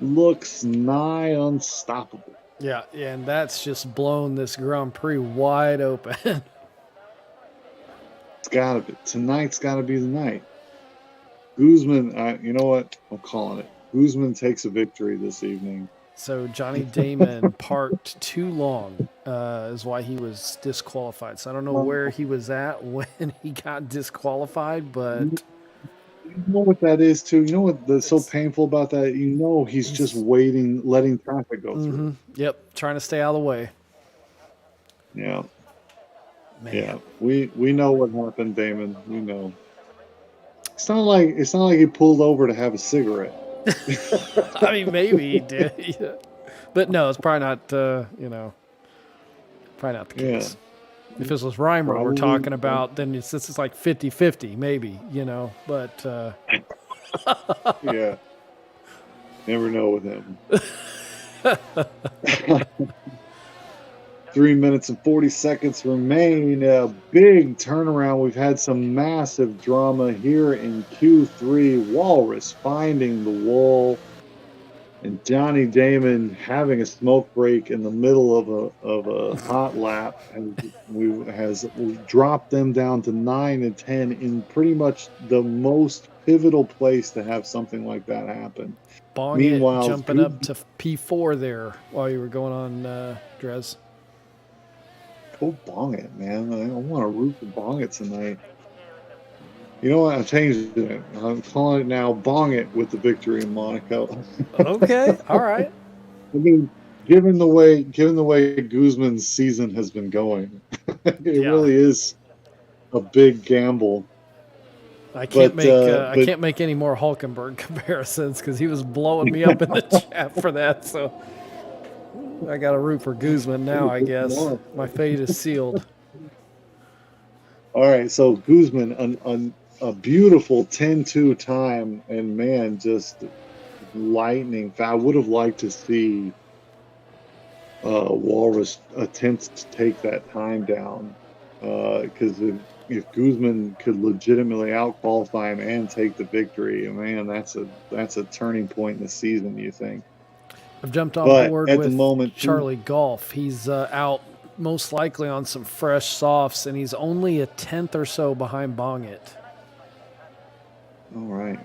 looks nigh unstoppable. Yeah, and that's just blown this Grand Prix wide open. It's gotta be. Tonight's gotta be the night. Guzman, you know what? I'm calling it. Guzman takes a victory this evening. So Johnny Damon parked too long is why he was disqualified. So I don't know where he was at when he got disqualified, but... You know what that is, too? You know what's so painful about that? You know he's just waiting, letting traffic go through. Yep, trying to stay out of the way. Yeah. Man. Yeah, we know what happened, Damon. We know. It's not like he pulled over to have a cigarette. I mean, maybe he did, yeah. But no, it's probably not. Probably not the case. Yeah. If this was Reimer we're talking about, then this is like 50-50, maybe. But yeah, never know with him. 3 minutes and 40 seconds remain. A big turnaround. We've had some massive drama here in Q3. Walrus finding the wall, and Johnny Damon having a smoke break in the middle of a hot lap has dropped them down to 9 and 10 in pretty much the most pivotal place to have something like that happen. Bong it Meanwhile, jumping up to P4 there while you were going on, Drez. go bong it, man. I want to root for bong it tonight. You know what? I'm changing it. I'm calling it now bong it with the victory in Monaco. Okay, all right. I mean, given the way Guzman's season has been going, it Yeah. really is a big gamble. I can't But can't make any more Hulkenberg comparisons because he was blowing me up in the chat for that. So I got to root for Guzman now. I guess my fate is sealed. All right, so Guzman, a beautiful 10-2 time, and man, just lightning. I would have liked to see Walrus attempt to take that time down, because if Guzman could legitimately out-qualify him and take the victory, man, that's a turning point in the season, you think? I've jumped on But board at with the moment, Charlie Golf. He's out most likely on some fresh softs, and he's only a tenth or so behind Bong It. all right.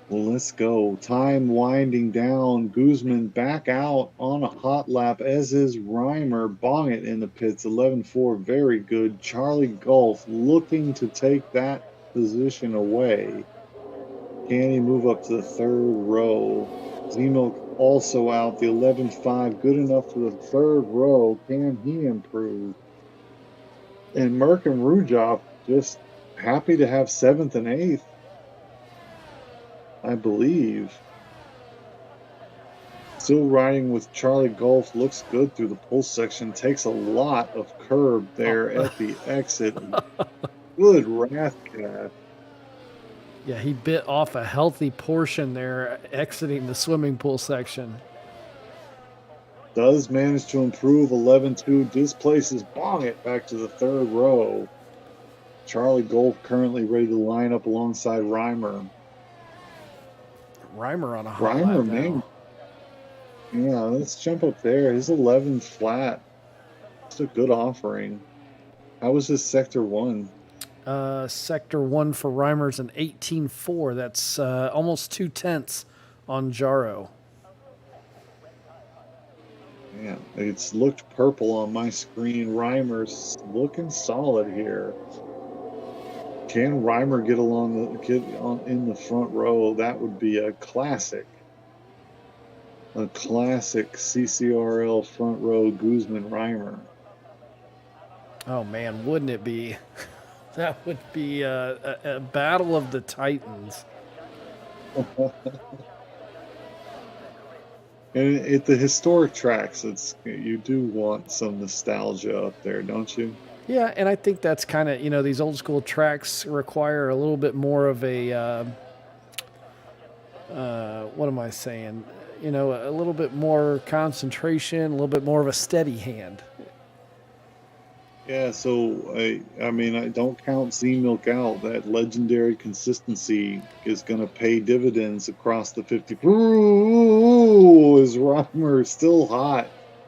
Well, let's go. Time winding down. Guzman back out on a hot lap, as is Reimer. Bong it in the pits. 11-4. Very good. Charlie Golf looking to take that position away. Can he move up to the third row? Z-Milk also out. The 11-5. Good enough for the third row. Can he improve? And Merck and Rujov just happy to have 7th and 8th. I believe. Still riding with Charlie Golf. Looks good through the pull section. Takes a lot of curb there at the exit. Good Wrathcat. Yeah, he bit off a healthy portion there exiting the swimming pool section. Does manage to improve. 11-2. Displaces Bong it back to the third row. Charlie Golf currently ready to line up alongside Reimer. Reimer on a hot Reimer, lap man. now. Yeah, let's jump up there. His 11 flat. It's a good offering. How was his sector 1? Sector 1 for Reimer's an 18.4. That's almost 2/10 on Jaro. Yeah, it's looked purple on my screen. Reimer's looking solid here. Can Reimer get in the front row? That would be a classic. A classic CCRL front row Guzman Reimer. Oh man, wouldn't it be? That would be a battle of the Titans. And at the historic tracks, you do want some nostalgia up there, don't you? Yeah, and I think that's kind of, these old school tracks require a little bit more of a, what am I saying? A little bit more concentration, a little bit more of a steady hand. Yeah, so I mean, I don't count Z-Milk out. That legendary consistency is going to pay dividends across the 50. Ooh, is Reimer still hot?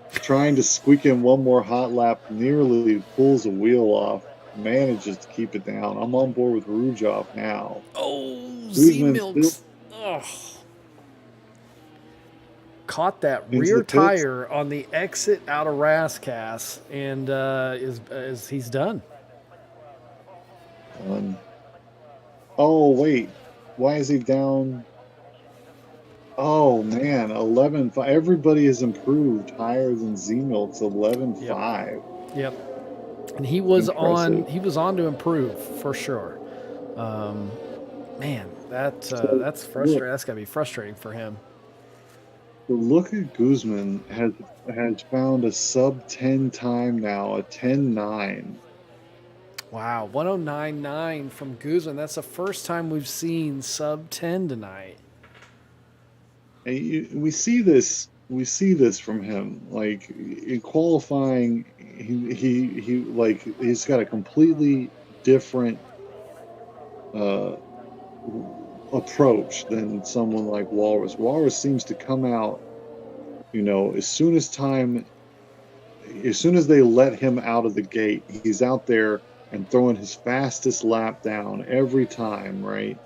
Trying to squeak in one more hot lap, nearly pulls a wheel off, manages to keep it down. I'm on board with Rujov now. Oh, Z-Milk's. Ugh. Caught that rear tire on the exit out of Rascass, and he's done. Oh wait, why is he down? Oh man, 11. Everybody has improved higher than Z-Milk's 11.5. Yep. And he was impressive. on to improve for sure. Man, that's frustrating. That's gotta be frustrating for him. So look at Guzman has found a sub 10 time now, a 10.9. Wow, 109.9 from Guzman. That's the first time we've seen sub 10 tonight. We see this we see this from him. Like in qualifying, he like he's got a completely different uh approach than someone like Walrus. Walrus seems to come out, as soon as they let him out of the gate, he's out there and throwing his fastest lap down every time, right?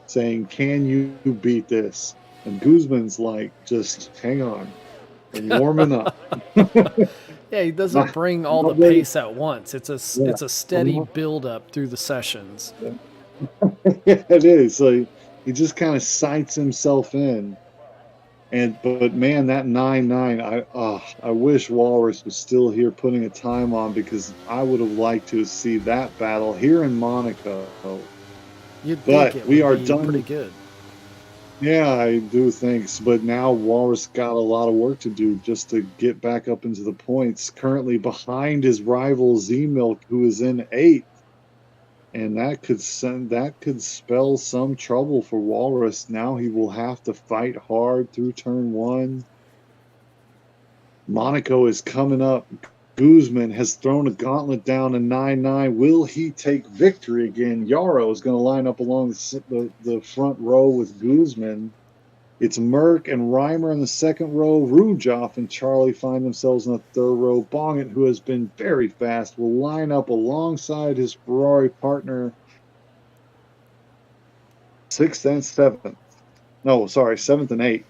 Saying, "Can you beat this?" And Guzman's like, "Just hang on, I'm warming up." Yeah, he doesn't Not, bring all the not ready. pace at once. Yeah, It's a I'm steady not. build up through the sessions. Yeah, yeah, it is. Like he just kind of sights himself in. And but man, that 9-9, I wish Walrus was still here putting a time on because I would have liked to see that battle here in Monaco. You'd think But it we would are be done pretty with, good. yeah, I do think. But now Walrus got a lot of work to do just to get back up into the points. Currently behind his rival Z Milk, who is in eighth. And that could spell some trouble for Walrus. Now he will have to fight hard through turn one. Monaco is coming up. Guzman has thrown a gauntlet down in 9-9. Will he take victory again? Yarrow is going to line up along the front row with Guzman. It's Merck and Reimer in the second row. Rujoff and Charlie find themselves in the third row. Bongett, who has been very fast, will line up alongside his Ferrari partner, sixth and seventh. No, sorry, seventh and eighth.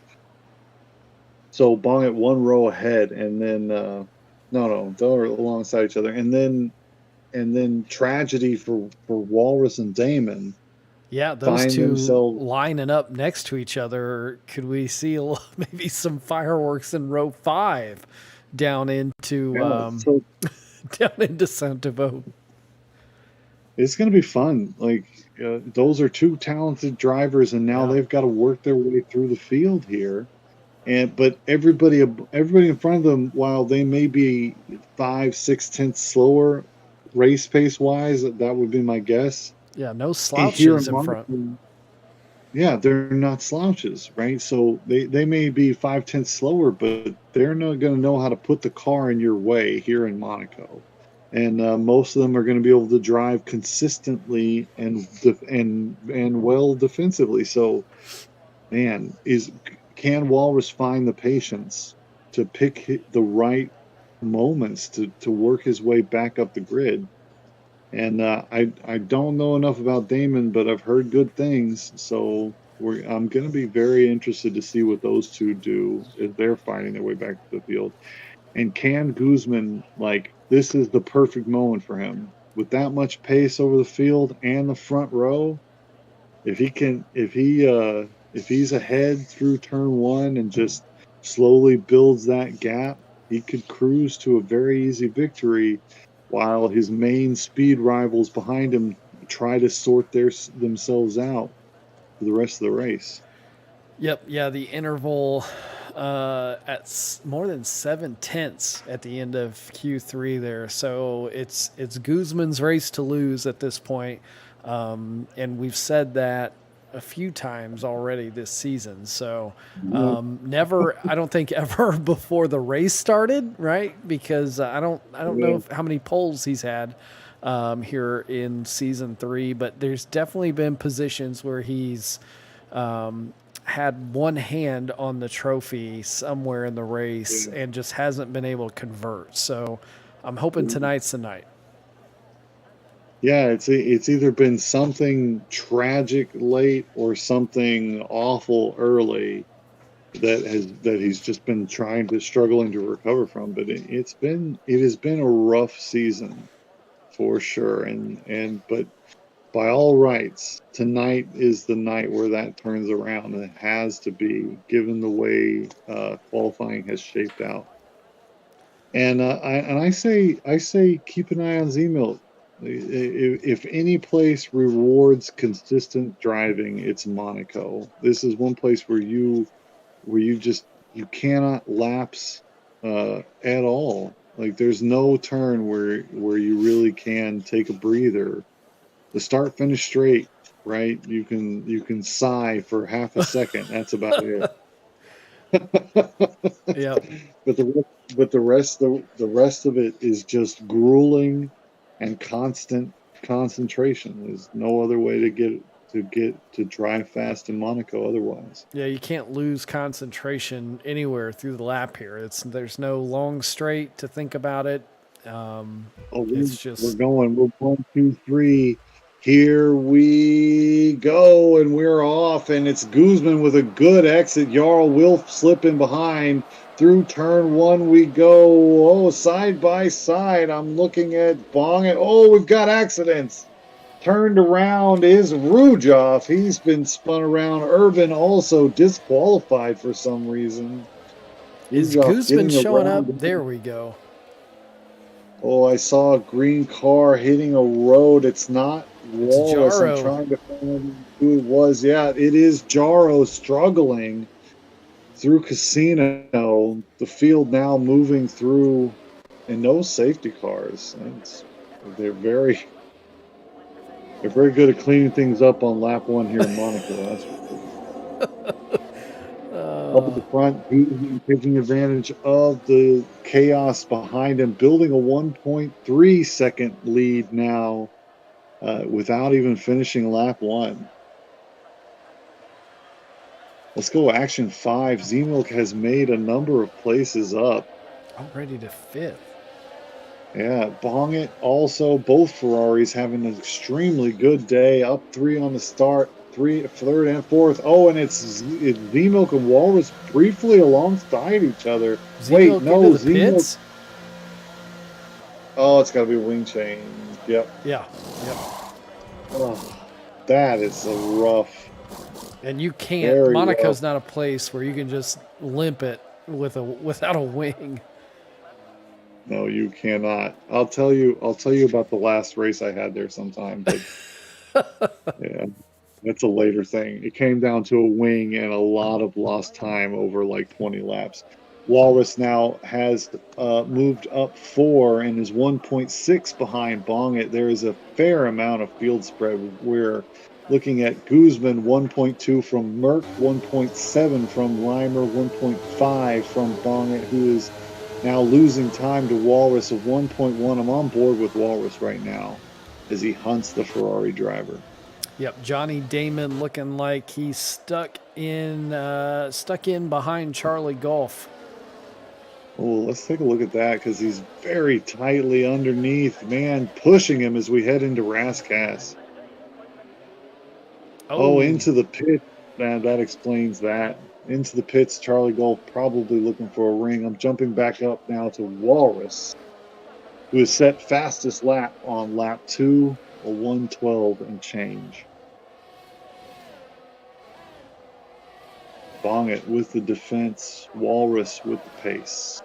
So Bongett one row ahead, and then no, they're alongside each other, and then tragedy for Walrus and Damon Yeah, those find two themselves. lining up next to each other. Could we see maybe some fireworks in row five down into Yeah, so down into Santiago? it's going to be fun. Like those are two talented drivers, and now Yeah. they've got to work their way through the field here. But everybody in front of them, while they may be 5-6 tenths slower race pace wise, that would be my guess. Yeah, no And here slouches in in front. Monaco, yeah, they're not slouches, right? So they may be 5 tenths slower, but they're not going to know how to put the car in your way here in Monaco. And most of them are going to be able to drive consistently and well defensively. So, man, can Walrus find the patience to pick the right moments to work his way back up the grid? And I don't know enough about Damon, but I've heard good things. So I'm going to be very interested to see what those two do as they're finding their way back to the field. And can Guzman, like, this is the perfect moment for him with that much pace over the field and the front row. If he can, if he's ahead through turn one and just slowly builds that gap, he could cruise to a very easy victory while his main speed rivals behind him try to sort themselves out for the rest of the race. Yep. Yeah, the interval more than 7 tenths at the end of Q3 there. So it's Guzman's race to lose at this point. And we've said that a few times already this season. So never, I don't think ever before the race started, right? Because I don't know how many poles he's had here in season 3, but there's definitely been positions where he's had one hand on the trophy somewhere in the race and just hasn't been able to convert. So I'm hoping tonight's the night. Yeah, it's either been something tragic late or something awful early that he's just been struggling to recover from. But it has been a rough season for sure. But by all rights, tonight is the night where that turns around, and it has to be, given the way qualifying has shaped out. And I say keep an eye on Z-Milk. If any place rewards consistent driving, it's Monaco. This is one place where you you cannot lapse at all. Like there's no turn where you really can take a breather. The start finish straight, right? You can sigh for half a second. That's about it. Yep. But the rest of it is just grueling and constant concentration. There's no other way to drive fast in Monaco otherwise. Yeah, you can't lose concentration anywhere through the lap here. There's no long straight to think about it. Oh, It's we're just going. We're 1, 2, 3. Here we go, and we're off. And it's Guzman with a good exit. Jarl Wilf slipping behind. Through turn one we go. Oh, side by side. I'm looking at Bong. And oh, we've got accidents. Turned around is Rujoff. He's been spun around. Urban also disqualified for some reason. is Rujoff Guzman getting showing up? around. There we go. Oh, I saw a green car hitting a road. It's not It's Wallace. I'm Jaro. trying to find who it was. Yeah, it is Jaro struggling through Casino. The field now moving through, and no safety cars. They're very, they're very good at cleaning things up on lap one here in Monaco. That's up at the front, Guzman taking advantage of the chaos behind him, building a 1.3 second lead now. Without even finishing lap one. Let's go action 5. Z-Milk has made a number of places up. Already to fifth. Yeah, Bong it also. Both Ferraris having an extremely good day. Up 3 on the start, third and fourth. Oh, and it's Z-Milk and Walrus briefly alongside each other. Wait, Z-Milk no, into the Z-Milk. pits? Oh, it's got to be a wing change. Yep. Yeah. Yep. Oh, that is a rough. And you can't. Very Monaco's rough. not a place where you can just limp it without a wing. No, you cannot. I'll tell you about the last race I had there sometime, but yeah, that's a later thing. It came down to a wing and a lot of lost time over like 20 laps. Walrus now has moved up 4 and is 1.6 behind Bong It. There is a fair amount of field spread. We're looking at Guzman 1.2 from Merck, 1.7 from Reimer, 1.5 from Bong It, who is now losing time to Walrus of 1.1. I'm on board with Walrus right now as he hunts the Ferrari driver. Yep, Johnny Damon looking like he's stuck in behind Charlie Golf. Oh, let's take a look at that because he's very tightly underneath. Man, pushing him as we head into Rascasse. Oh, into the pit. Man, that explains that. Into the pits, Charlie Golf probably looking for a ring. I'm jumping back up now to Walrus, who is set fastest lap on lap 2, a 1:12 and change. Bong It with the defense, Walrus with the pace.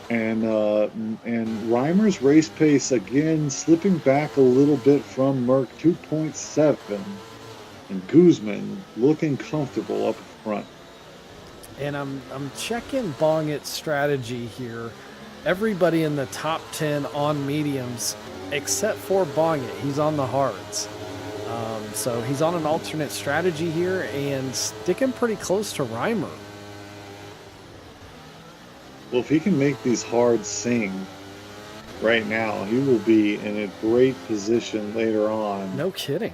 And Reimer's race pace again slipping back a little bit from Merck, 2.7. And Guzman looking comfortable up front. And I'm checking Bongit's strategy here. Everybody in the top 10 on mediums, except for Bongit. He's on the hards. So he's on an alternate strategy here and sticking pretty close to Reimer. Well, if he can make these hards sing right now, he will be in a great position later on. No kidding.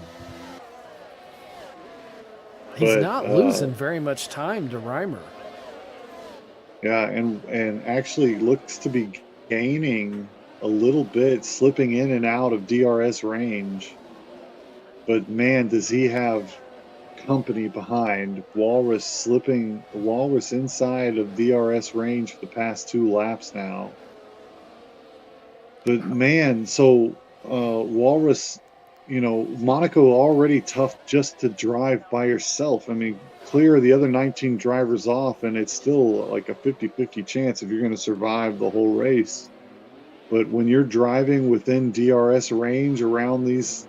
He's not losing very much time to Reimer. Yeah, and actually looks to be gaining a little bit, slipping in and out of DRS range. But man, does he have company behind. Walrus inside of DRS range for the past 2 laps now. But man, so Walrus, Monaco already tough just to drive by yourself. I mean, clear the other 19 drivers off and it's still like a 50-50 chance if you're going to survive the whole race. But when you're driving within DRS range around these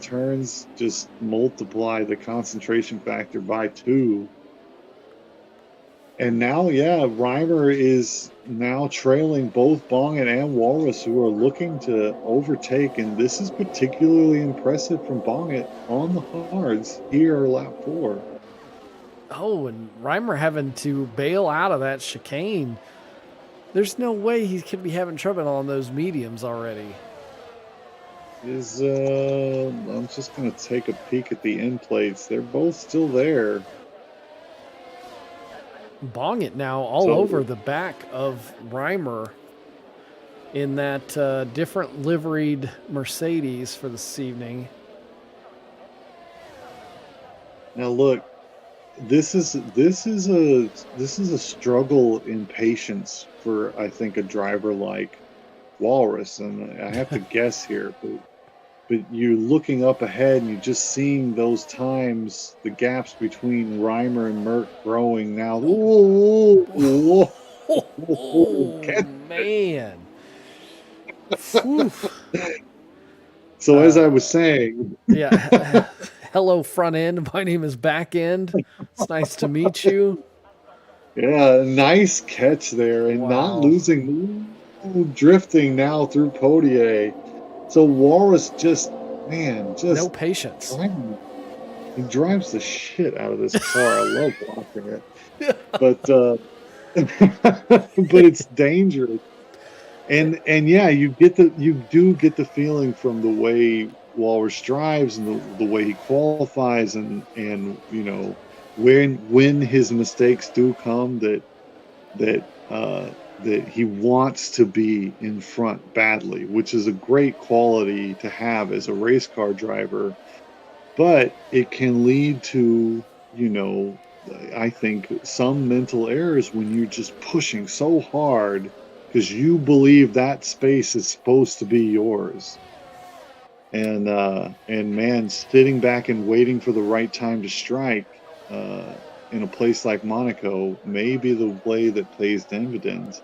turns, just multiply the concentration factor by 2. And now, Reimer is now trailing both Bongit and Walrus, who are looking to overtake. And this is particularly impressive from Bongit on the hards here, lap 4. Oh, and Reimer having to bail out of that chicane. There's no way he could be having trouble on those mediums already. I'm just gonna take a peek at the end plates. They're both still there. Bong it now all So over the back of Reimer in that different liveried Mercedes for this evening. now look, this is a struggle in patience for, I think, a driver like Walrus, and I have to guess here, but you're looking up ahead and you're just seeing those times, the gaps between Reimer and Merck growing now. Whoa, whoa, whoa, whoa, Oh, man. So as I was saying, Yeah. Hello, front end. My name is back end. It's nice to meet you. yeah, nice catch there, and not Wow. losing, drifting now through Podier. So Walrus just, man, No just patience. he drives the shit out of this car. I love watching it, but but it's dangerous. And yeah, you do get the feeling from the way Walrus drives and the way he qualifies, and when his mistakes do come, that he wants to be in front badly, which is a great quality to have as a race car driver, but it can lead to, I think, some mental errors when you're just pushing so hard because you believe that space is supposed to be yours. And man, sitting back and waiting for the right time to strike in a place like Monaco may be the way that pays dividends.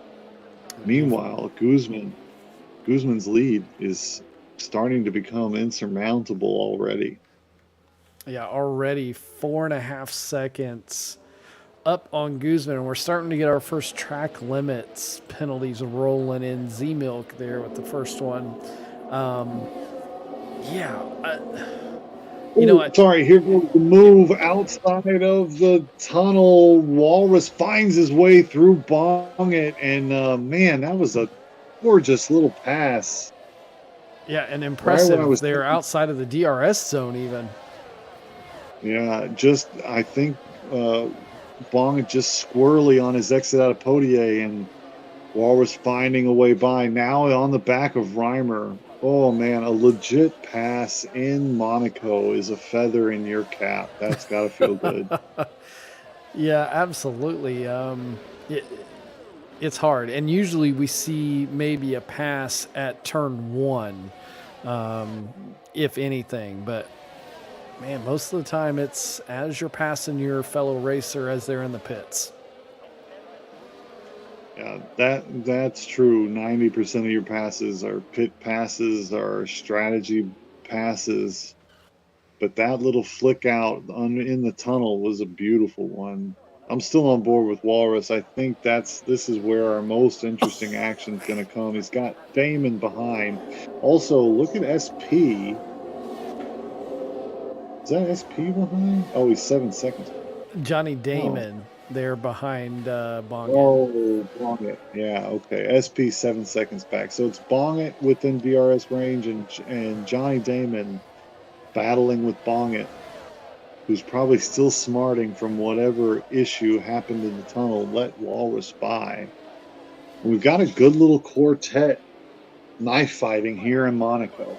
Meanwhile, Guzman's lead is starting to become insurmountable already. Yeah, already 4.5 seconds up on Guzman, and we're starting to get our first track limits penalties rolling in. Z-Milk there with the first one. Sorry, here goes the move outside of the tunnel. Walrus finds his way through Bong it, and man, that was a gorgeous little pass. Yeah, and Right when I impressive. was They're thinking, outside of the DRS zone even. yeah, I think Bong it just squirrely on his exit out of Podier, and Walrus finding a way by. Now on the back of Reimer. Oh man, a legit pass in Monaco is a feather in your cap. That's got to feel good. Yeah, absolutely. It's hard, and usually we see maybe a pass at turn one, if anything. But man, most of the time it's as you're passing your fellow racer as they're in the pits. Yeah, that's true. 90% of your passes are pit passes, are strategy passes. But that little flick out in the tunnel was a beautiful one. I'm still on board with Walrus. I think this is where our most interesting action is going to come. He's got Damon behind. Also, look at SP. Is that SP behind? Oh, he's 7 seconds. Johnny Damon there behind Bong. Oh, Bong it. Yeah, okay. SP 7 seconds back. So it's Bong it within DRS range, and Johnny Damon battling with Bong it, who's probably still smarting from whatever issue happened in the tunnel, let Walrus by. And we've got a good little quartet knife fighting here in Monaco.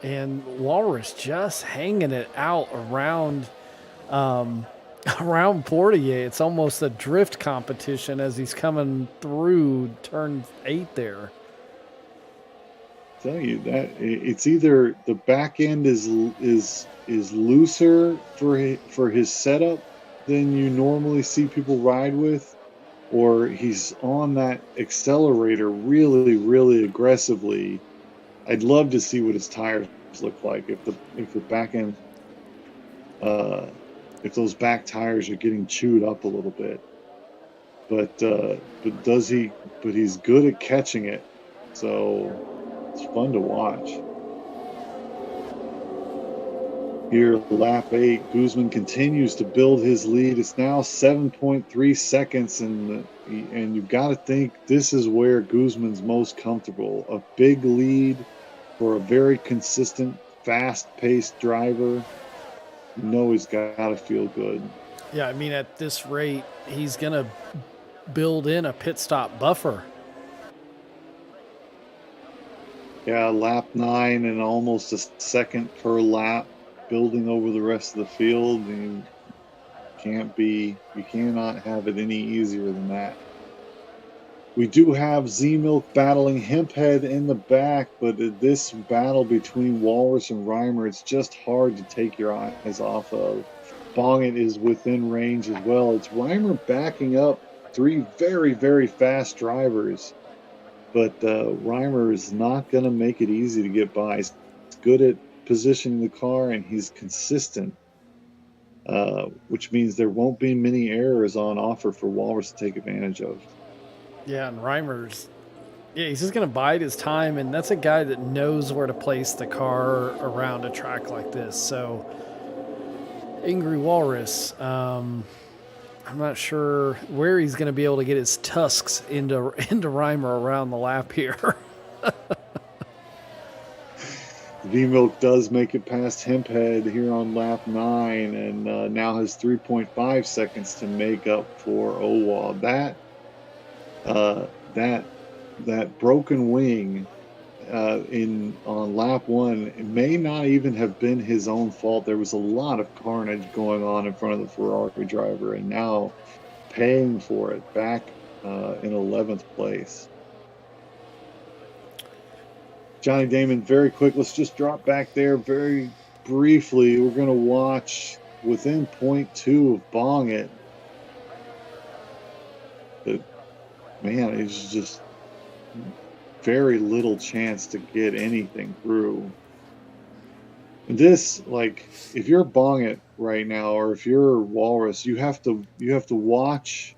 And Walrus just hanging it out around around Portier. It's almost a drift competition as he's coming through turn 8 there. I tell you that it's either the back end is looser for his setup than you normally see people ride with, or he's on that accelerator really, really aggressively. I'd love to see what his tires look like if the back end if those back tires are getting chewed up a little bit. But he's good at catching it, so it's fun to watch. Here, lap 8, Guzman continues to build his lead. It's now 7.3 seconds, and you've got to think this is where Guzman's most comfortable. A big lead for a very consistent, fast-paced driver. You know he's got to feel good. Yeah, I mean, at this rate, he's going to build in a pit stop buffer. Yeah, lap 9 and almost a second per lap, building over the rest of the field. And you cannot have it any easier than that. We do have Z-Milk battling Hemphead in the back, but this battle between Walrus and Reimer, it's just hard to take your eyes off of. Bongit is within range as well. It's Reimer backing up 3 very, very fast drivers, but Reimer is not going to make it easy to get by. He's good at positioning the car, and he's consistent, which means there won't be many errors on offer for Walrus to take advantage of. Yeah, and Reimer's, he's just going to bide his time, and that's a guy that knows where to place the car around a track like this. So, Angry Walrus, I'm not sure where he's going to be able to get his tusks into Reimer around the lap here. V-Milk does make it past Hemphead here on lap 9, and now has 3.5 seconds to make up for Owa. That broken wing on lap 1, it may not even have been his own fault. There was a lot of carnage going on in front of the Ferrari driver, and now paying for it back in 11th place. Johnny Damon, very quick. Let's just drop back there very briefly. We're going to watch within 0.2 of Bongit. Man, it's just very little chance to get anything through. And this, like, if you're Bongit right now, or if you're Walrus, you have to watch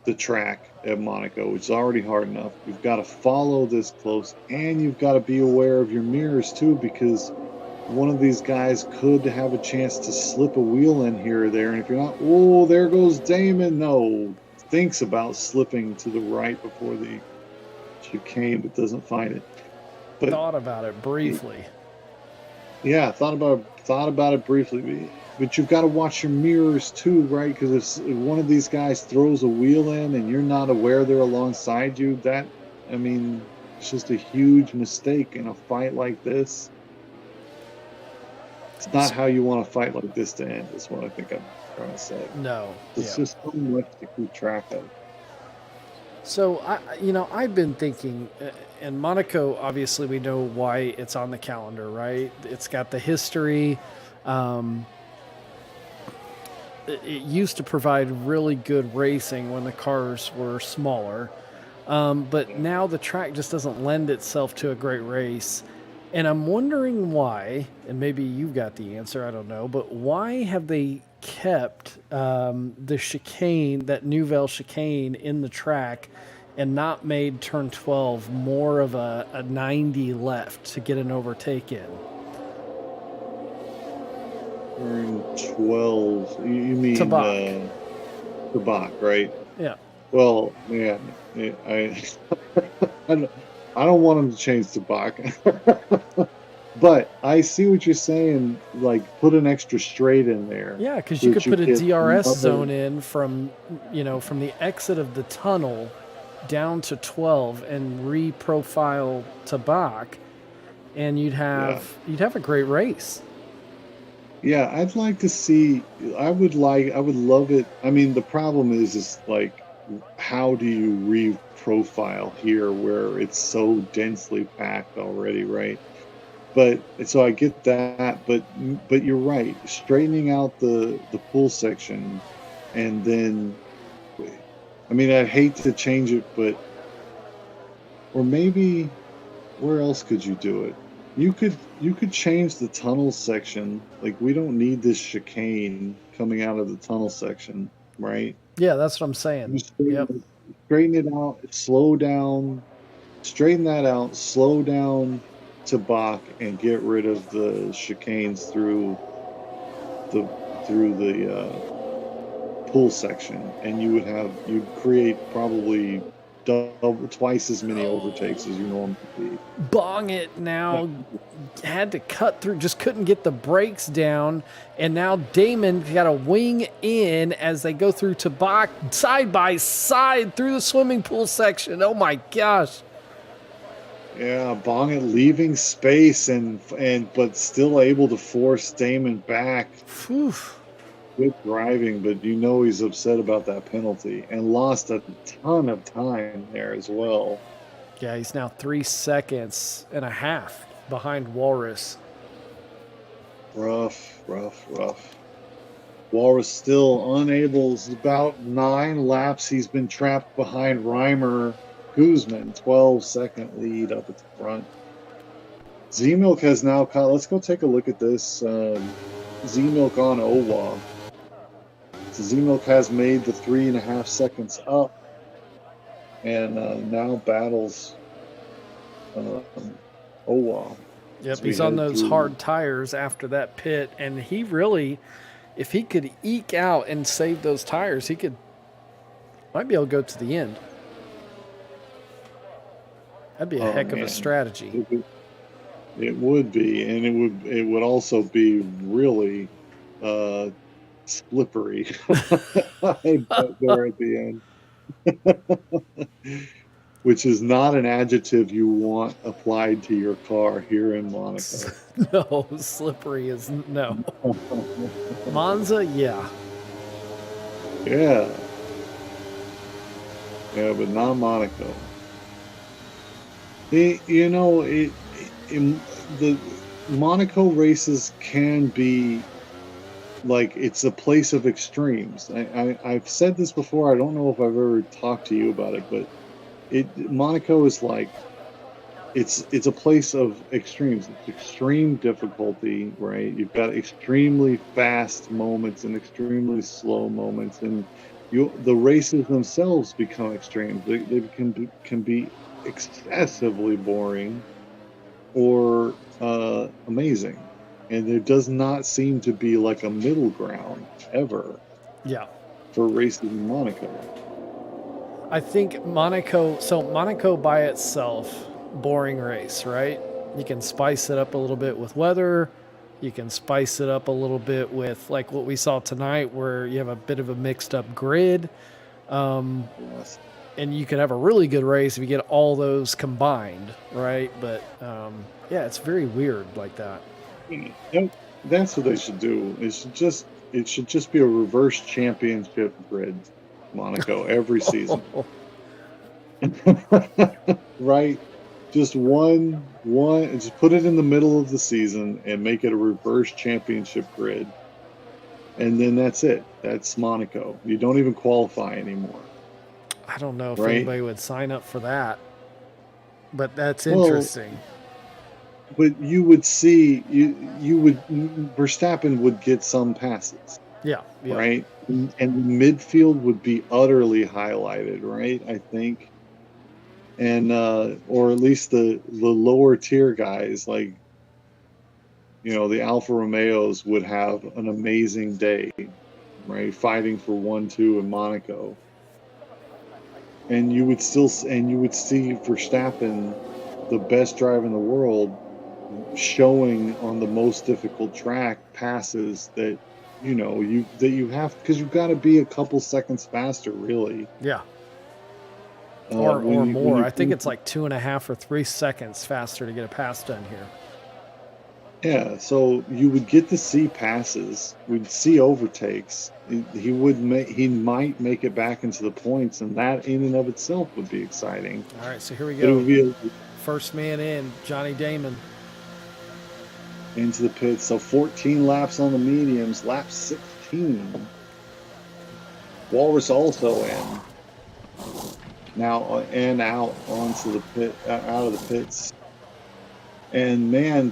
the track at Monaco, which is already hard enough. You've got to follow this close, and you've got to be aware of your mirrors too, because one of these guys could have a chance to slip a wheel in here or there. And if you're not, oh, there goes Damon. No, thinks about slipping to the right before the chicane, but doesn't find it. But thought about it briefly. Yeah, thought about it briefly. But you've got to watch your mirrors too, right? Because if one of these guys throws a wheel in and you're not aware they're alongside you, it's just a huge mistake in a fight like this. It's not how you want a fight like this to end, is what I think I'm trying to say. No. It's just so much to keep track of. So, I've been thinking, and Monaco, obviously we know why it's on the calendar, right? It's got the history. It used to provide really good racing when the cars were smaller. But now the track just doesn't lend itself to a great race. And I'm wondering why, and maybe you've got the answer, I don't know, but why have they kept the chicane, that Nouvelle chicane, in the track and not made turn 12 more of a 90 left to get an overtake in? Turn 12, you mean Tabak, right? yeah. Well, yeah, I don't want them to change Tabak. But I see what you're saying, like put an extra straight in there. Yeah, because you could put a DRS zone in from the exit of the tunnel down to 12 and re-profile Tabak, and you'd have a great race. Yeah, I'd like to see. I would love it. I mean, the problem is like, how do you re-profile here where it's so densely packed already, right? But so I get that, but you're right. Straightening out the pull section, and then, I mean, I'd hate to change it, but, or maybe, where else could you do it? You could change the tunnel section. Like, we don't need this chicane coming out of the tunnel section, right? Yeah, that's what I'm saying. Straighten it out, slow down, straighten that out, slow down Tabak, and get rid of the chicanes through the pull section, and you'd create probably twice as many overtakes as you normally see. Bong it now had to cut through, just couldn't get the brakes down, and now Damon got a wing in as they go through Tabak side by side through the swimming pool section. Oh my gosh. Yeah, Bongett leaving space but still able to force Damon back. Whew. Good driving, but he's upset about that penalty and lost a ton of time there as well. Yeah, he's now 3.5 seconds behind Walrus. Rough. Walrus still unable. It's about 9 laps. He's been trapped behind Reimer Guzman. 12-second lead up at the front. Z-Milk has now caught. Let's go take a look at this. Z-Milk on Owa. So Z-Milk has made the 3.5 seconds up, and now battles Owa. Yep, he's on those hard tires after that pit, and he really, if he could eke out and save those tires, might be able to go to the end. That'd be a heck of a strategy. It would be, and it would also be really slippery there at the end. Which is not an adjective you want applied to your car here in Monaco. No, slippery is no. Monza, yeah. Yeah, but not Monaco. The Monaco races can be like, it's a place of extremes. I've said this before. I don't know if I've ever talked to you about it, but Monaco is like, it's a place of extremes. It's extreme difficulty, right? You've got extremely fast moments and extremely slow moments, and the races themselves become extreme. They can be excessively boring or amazing, and there does not seem to be like a middle ground ever. Yeah. For racing in Monaco. I think Monaco by itself, boring race, right? You can spice it up a little bit with weather. You can spice it up a little bit with like what we saw tonight, where you have a bit of a mixed up grid. Yes. And you can have a really good race if you get all those combined, right? But yeah, it's very weird like that. That's what they should do. It should just be a reverse championship grid, Monaco, every season. Right? Just one, just put it in the middle of the season and make it a reverse championship grid. And then that's it. That's Monaco. You don't even qualify anymore. I don't know if anybody would sign up for that, but that's interesting. But you would see, Verstappen would get some passes. Yeah. Right? And the midfield would be utterly highlighted, right? I think. And, or at least the lower tier guys, like, the Alfa Romeos would have an amazing day, right? Fighting for 1-2 in Monaco. And you would see Verstappen, the best driver in the world, showing on the most difficult track passes that you have, because you've got to be a couple seconds faster, really. Yeah. Or more. I think it's like 2.5 or 3 seconds faster to get a pass done here. Yeah, so you would get to see passes. We'd see overtakes. He might make it back into the points, and that in and of itself would be exciting. All right, so here we go. First man in, Johnny Damon. Into the pits. So 14 laps on the mediums. Lap 16. Walrus also in. Now and out onto the pit, out of the pits. And man,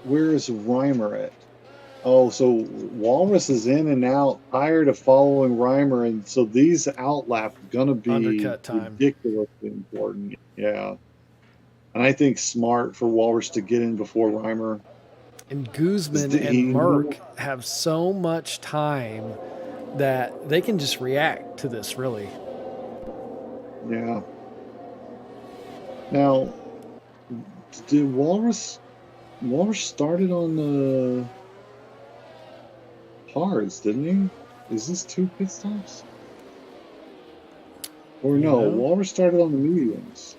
where is Reimer at? Oh, so Walrus is in and out, tired of following Reimer, and so these outlaps are gonna be undercut time, ridiculously important. Yeah. And I think smart for Walrus to get in before Reimer. And Guzman and Merck have so much time that they can just react to this, really. Yeah. Now, did Walrus started on the hards, didn't he? Is this 2 pit stops? Or You no, know? Walrus started on the mediums.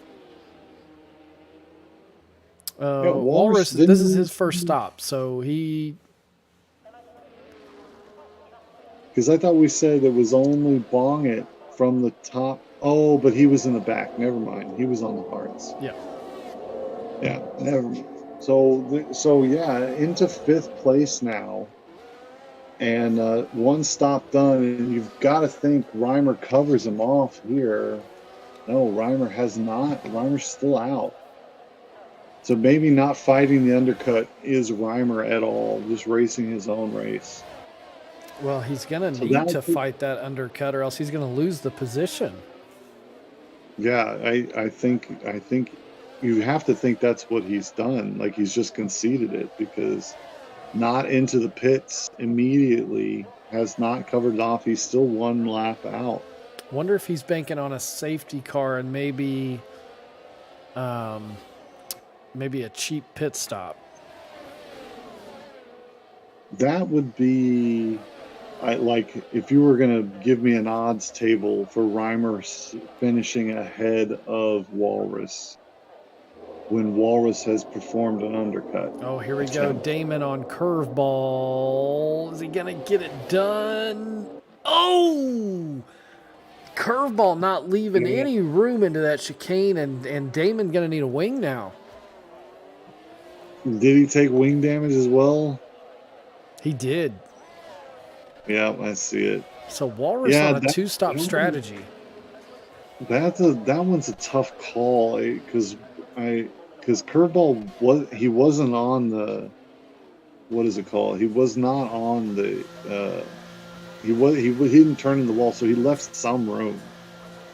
Yeah, Walrus, didn't this is his first stop, so he. Because I thought we said it was only Bong it from the top. Oh, but he was in the back. Never mind. He was on the hards. Yeah. Yeah, never. So yeah, into 5th place now, and 1 stop done, and you've got to think Reimer covers him off here. No, Reimer has not. Reimer's still out. So maybe not fighting the undercut is Reimer at all, just racing his own race. Well, he's going to need to fight that undercut, or else he's going to lose the position. Yeah, I think you have to think that's what he's done. Like, he's just conceded it, because not into the pits immediately, has not covered it off. He's still 1 lap out. Wonder if he's banking on a safety car and maybe a cheap pit stop. That would be, like, if you were going to give me an odds table for Reimer finishing ahead of Walrus when Walrus has performed an undercut. Oh, here we go. Damon on curveball. Is he going to get it done? Oh! Curveball not leaving any room into that chicane, and Damon going to need a wing now. Did he take wing damage as well? He did. Yeah, I see it. So Walrus on a 2-stop strategy. That one's a tough call, because Curveball he wasn't on the, what is it called? He was not on the he didn't turn in the wall, so he left some room.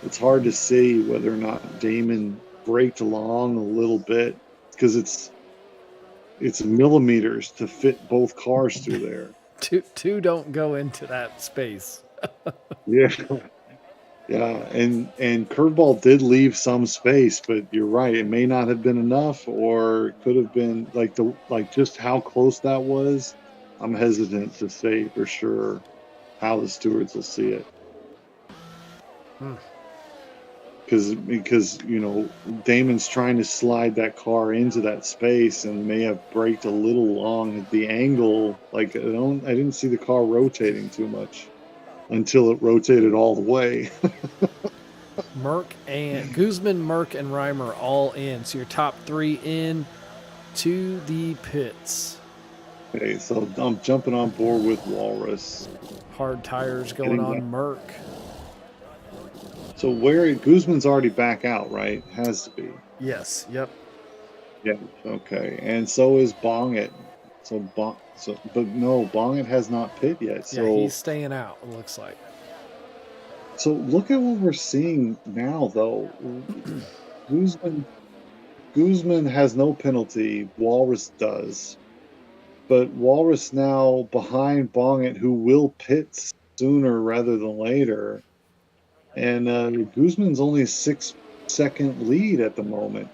It's hard to see whether or not Damon braked along a little bit, because it's millimeters to fit both cars through there. Two don't go into that space. Yeah. Yeah, and Curveball did leave some space, but you're right, it may not have been enough, or could have been like just how close that was. I'm hesitant to say for sure how the stewards will see it. Because Damon's trying to slide that car into that space and may have braked a little long at the angle. Like, I didn't see the car rotating too much until it rotated all the way. Guzman, Merck, and Reimer all in. So your top 3 in to the pits. Okay, so I'm jumping on board with Walrus. Hard tires going on Merck. So Guzman's already back out, right? Has to be. Yes. Yep. Yeah. Okay. And so is Bongit. But no, Bongit has not pit yet. So yeah, he's staying out. It looks like. So look at what we're seeing now, though. Guzman has no penalty. Walrus does, but Walrus now behind Bongit, who will pit sooner rather than later. And Guzman's only a 6-second lead at the moment.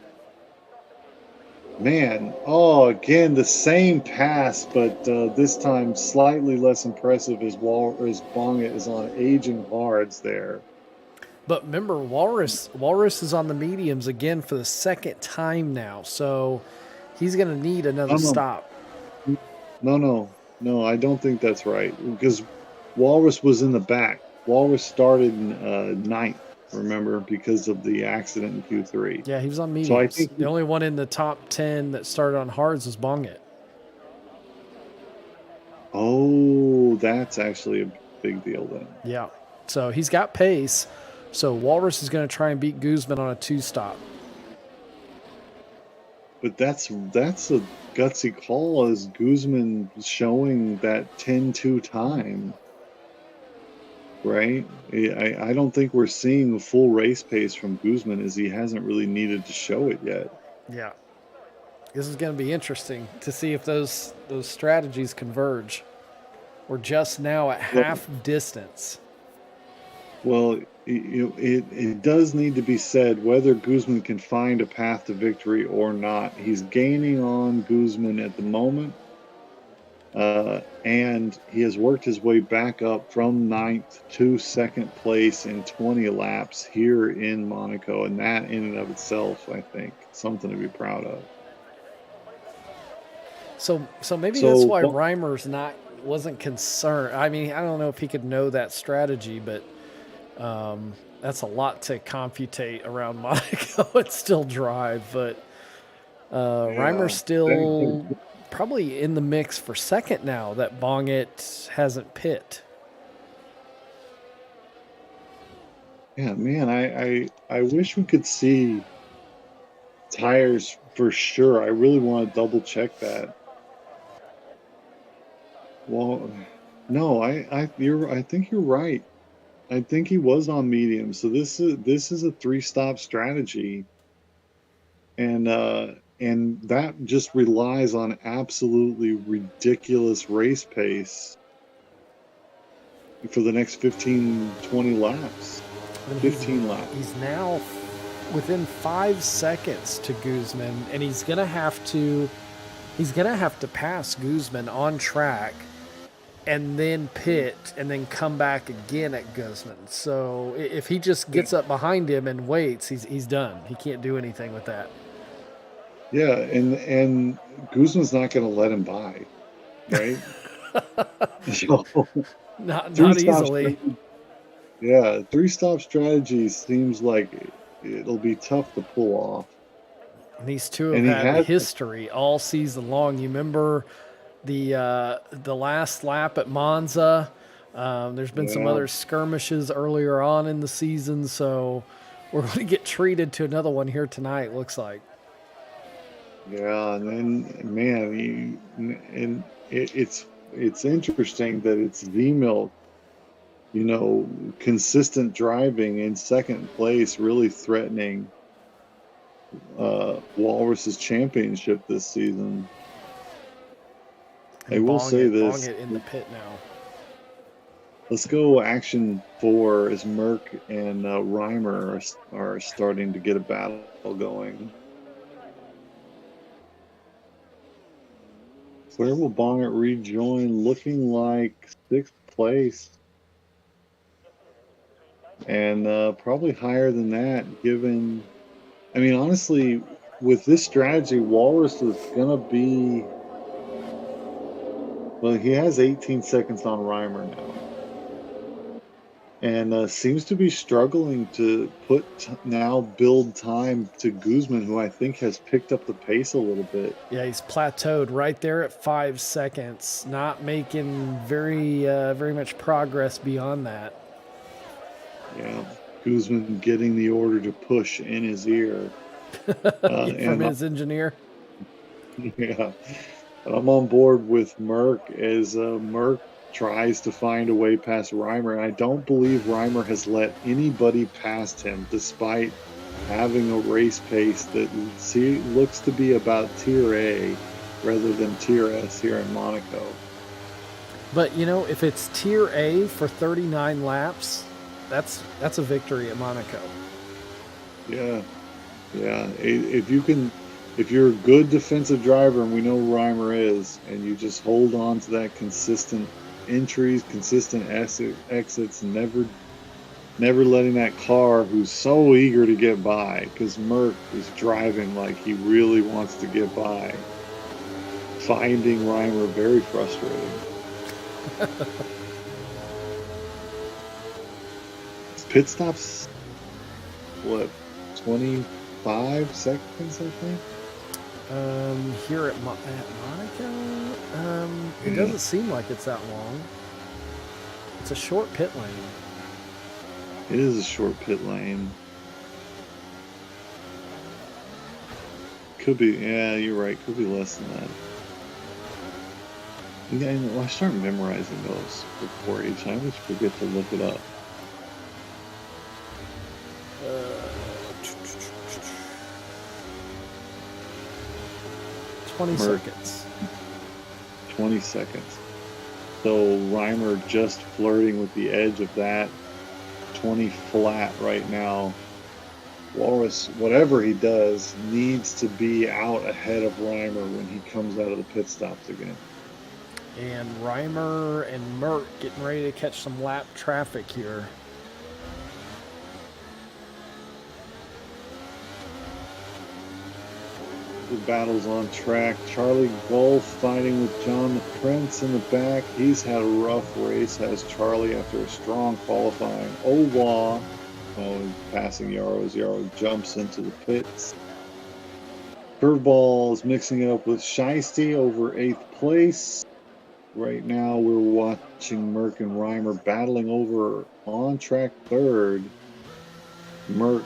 Man, again, the same pass, but this time slightly less impressive as Bongit is on aging hards there. But remember, Walrus is on the mediums again for the 2nd time now, so he's going to need another stop. No, I don't think that's right, because Walrus was in the back. Walrus started in 9th, remember, because of the accident in Q3. Yeah, he was on mediums. So I think the only one in the top 10 that started on hards was Bongit. Oh, that's actually a big deal then. Yeah. So he's got pace. So Walrus is going to try and beat Guzman on a 2-stop. But that's a gutsy call, as Guzman showing that 10-2 time. Right? I don't think we're seeing the full race pace from Guzman, as he hasn't really needed to show it yet. Yeah. This is going to be interesting to see if those strategies converge. We're just now at half distance. Well, it does need to be said whether Guzman can find a path to victory or not. He's gaining on Guzman at the moment, and he has worked his way back up from 9th to 2nd place in 20 laps here in Monaco, and that in and of itself, I think, something to be proud of. So maybe that's why Reimer's wasn't concerned. I mean, I don't know if he could know that strategy, but that's a lot to computate around Monaco and still drive. But Reimer's still probably in the mix for second now that Bongett hasn't pit. Yeah, man, I wish we could see tires for sure. I really want to double check that. Well, no, I think you're right. I think he was on medium. So this is a 3-stop strategy, and that just relies on absolutely ridiculous race pace for the next 15, 20 laps. 15 laps. He's now within 5 seconds to Guzman, and he's gonna have to pass Guzman on track and then pit and then come back again at Guzman. So if he just gets up behind him and waits, he's done. He can't do anything with that. Yeah, and Guzman's not going to let him by, right? So, not easily. Yeah, 3-stop strategy seems like it'll be tough to pull off. And these two have had history all season long. You remember the last lap at Monza? There's been some other skirmishes earlier on in the season, so we're going to get treated to another one here tonight, looks like. Yeah, and then, man, it's interesting that it's V-Milk, consistent driving in second place, really threatening Walrus's championship this season. I will say this. Bongett in the pit now. Let's go action 4 as Merck and Reimer are starting to get a battle going. Where will Bongett rejoin? Looking like 6th place. And probably higher than that, given... I mean, honestly, with this strategy, Walrus is going to be... Well, he has 18 seconds on Reimer now. And seems to be struggling to build time to Guzman, who I think has picked up the pace a little bit. Yeah, he's plateaued right there at 5 seconds, not making very much progress beyond that. Yeah, Guzman getting the order to push in his ear. From his engineer. Yeah, I'm on board with Merck as Merck tries to find a way past Reimer. And I don't believe Reimer has let anybody past him, despite having a race pace that looks to be about Tier A rather than Tier S here in Monaco. But, if it's Tier A for 39 laps, that's a victory at Monaco. Yeah. If you're a good defensive driver, and we know Reimer is, and you just hold on to that consistent entries, consistent exits, and never letting that car, who's so eager to get by, because Merck is driving like he really wants to get by, finding Reimer very frustrating. Pit stops, what, 25 seconds, I think? Here at Monaco, it doesn't seem like it's that long. It's a short pit lane. It is a short pit lane. Could be, yeah, you're right. Could be less than that. Yeah, I start memorizing those before each time. I just forget to look it up. 20 Merck, seconds. 20 seconds. So Reimer just flirting with the edge of that. 20 flat right now. Walrus, whatever he does, needs to be out ahead of Reimer when he comes out of the pit stops again. And Reimer and Merck getting ready to catch some lap traffic here. The battle's on track. Charlie Gulf fighting with John the Prince in the back. He's had a rough race, has Charlie after a strong qualifying. Owa, passing Yarrow as Yarrow jumps into the pits. Curveball is mixing it up with Shiesty over 8th place. Right now we're watching Merck and Reimer battling over on track 3rd. Merck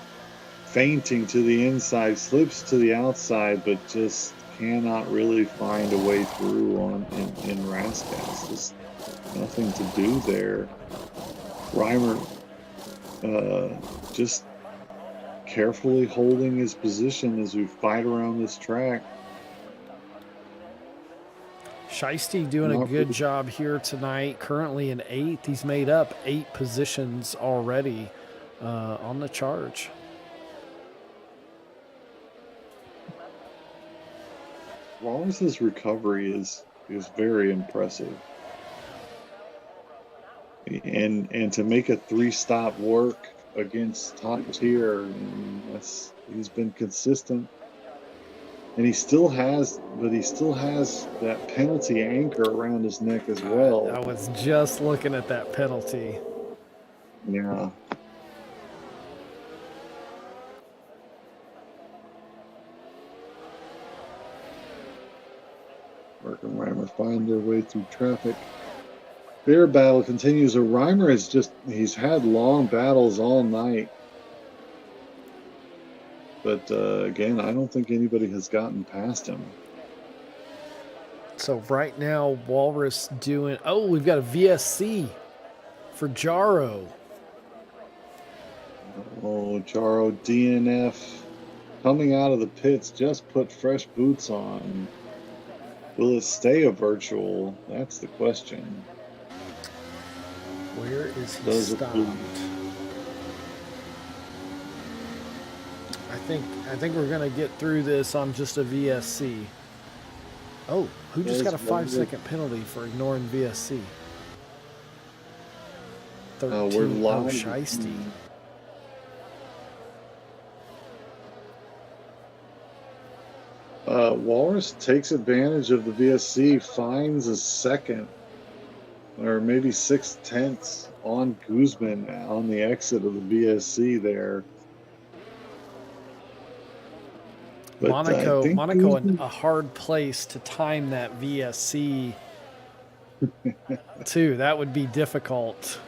feinting to the inside, slips to the outside, but just cannot really find a way through in Rascas. Just nothing to do there. Reimer just carefully holding his position as we fight around this track. Shiesty doing a good job here tonight. Currently in 8th. He's made up 8 positions already on the charge. Wallace's recovery is very impressive. And to make a 3-stop work against top tier, he's been consistent. And he still has that penalty anchor around his neck as well. I was just looking at that penalty. Yeah. Merck and Reimer find their way through traffic. Their battle continues. Reimer he's had long battles all night. But again, I don't think anybody has gotten past him. So right now, Walrus doing... Oh, we've got a VSC for Jarro. Oh, Jarro DNF coming out of the pits, just put fresh boots on. Will it stay a virtual? That's the question. Where is he stopped? I think we're gonna get through this on just a VSC. Oh, who just got a 5-second penalty for ignoring VSC? 13. We're live. Oh, Shiesty. Walrus takes advantage of the VSC, finds a second, or maybe 6/10 on Guzman on the exit of the VSC there. But Monaco Guzman, in a hard place to time that VSC too. That would be difficult.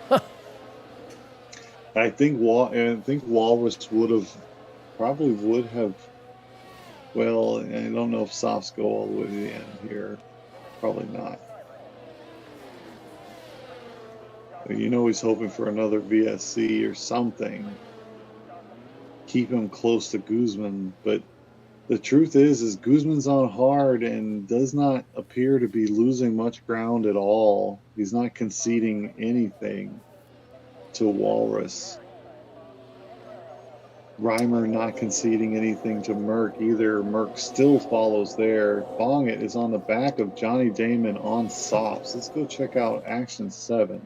I think Walrus would have. Well, I don't know if softs go all the way to the end here. Probably not. He's hoping for another VSC or something. Keep him close to Guzman, but the truth is Guzman's on hard and does not appear to be losing much ground at all. He's not conceding anything to Walrus. Reimer not conceding anything to Merck either. Merck still follows there. Bongit is on the back of Johnny Damon on softs. Let's go check out Action 7.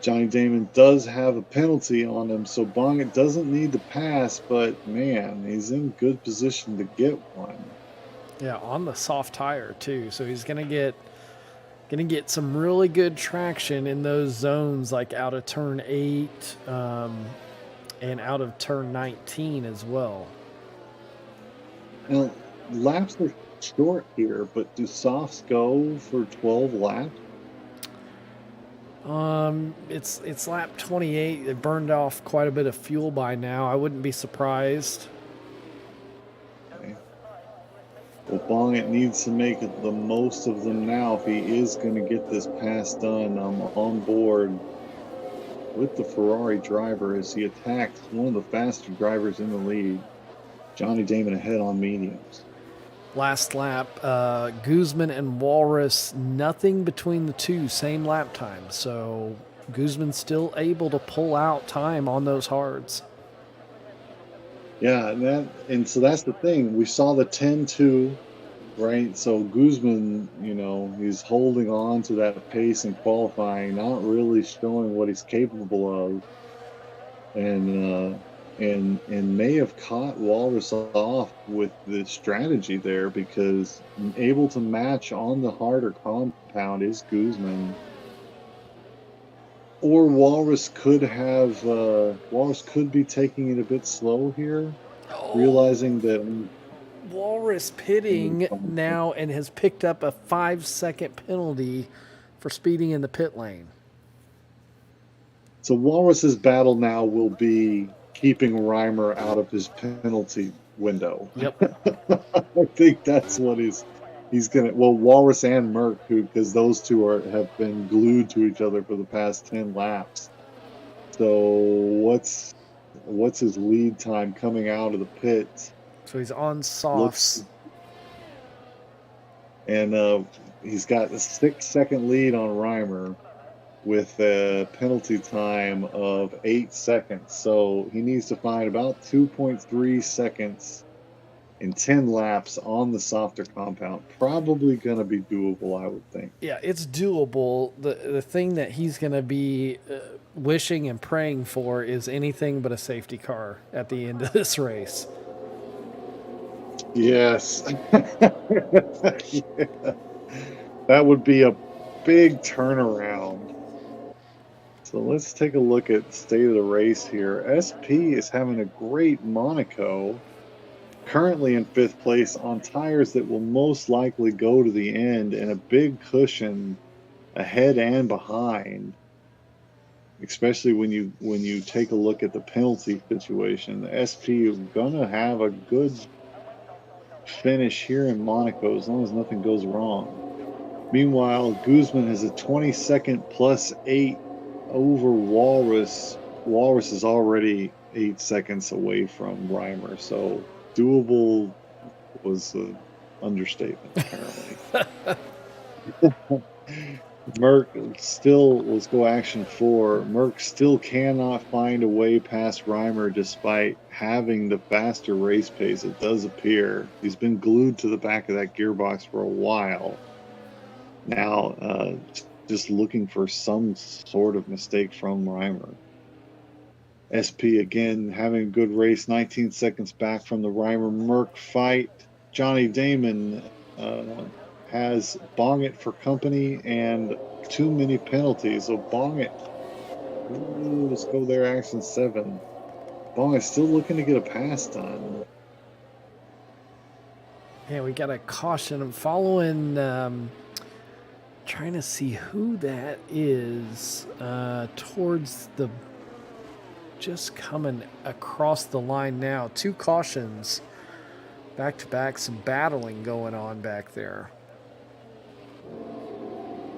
Johnny Damon does have a penalty on him, so Bongit doesn't need to pass, but man, he's in good position to get one. Yeah, on the soft tire too. So he's gonna get some really good traction in those zones, like out of turn 8 and out of turn 19 as well. Now, laps are short here, but do softs go for 12 laps? It's lap 28. It burned off quite a bit of fuel by now. I wouldn't be surprised. Okay. Well, Bongit needs to make the most of them now if he is going to get this pass done. I'm on board with the Ferrari driver as he attacks one of the faster drivers in the lead. Johnny Damon ahead on mediums. Last lap, Guzman and Walrus, nothing between the two, same lap time. So Guzman's still able to pull out time on those hards. Yeah, and so that's the thing. We saw the 10-2, right? So Guzman, he's holding on to that pace in qualifying, not really showing what he's capable of, and may have caught Walrus off with the strategy there, because able to match on the harder compound is Guzman. Or Walrus could be taking it a bit slow here, realizing that Walrus pitting now and has picked up a 5-second penalty for speeding in the pit lane. So Walrus's battle now will be keeping Reimer out of his penalty window. Yep. I think that's what he's gonna. Well, Walrus and Merck, because those two have been glued to each other for the past 10 laps. So what's his lead time coming out of the pit? So he's on softs. And he's got a 6-second lead on Reimer, with a penalty time of 8 seconds. So he needs to find about 2.3 seconds in 10 laps on the softer compound. Probably going to be doable, I would think. Yeah, it's doable. The thing that he's going to be wishing and praying for is anything but a safety car at the end of this race. Yes. Yeah. That would be a big turnaround. So let's take a look at state of the race here. SP is having a great Monaco, currently in 5th place on tires that will most likely go to the end, and a big cushion ahead and behind, especially when you take a look at the penalty situation. The SP is gonna have a good finish here in Monaco as long as nothing goes wrong. Meanwhile, Guzman has a 20-second plus 8 over Walrus. Walrus is already 8 seconds away from Reimer, so doable was an understatement, apparently. Merck still, let's go action 4. Merck still cannot find a way past Reimer despite having the faster race pace, it does appear. He's been glued to the back of that gearbox for a while. Now, just looking for some sort of mistake from Reimer. SP again having a good race, 19 seconds back from the Reimer Merck fight. Johnny Damon has Bongit for company and too many penalties. So Bongit, let's go there, action 7. Bongit's still looking to get a pass done. Yeah, we got a caution. I'm following, trying to see who that is towards the, just coming across the line now. 2 cautions back to back, some battling going on back there.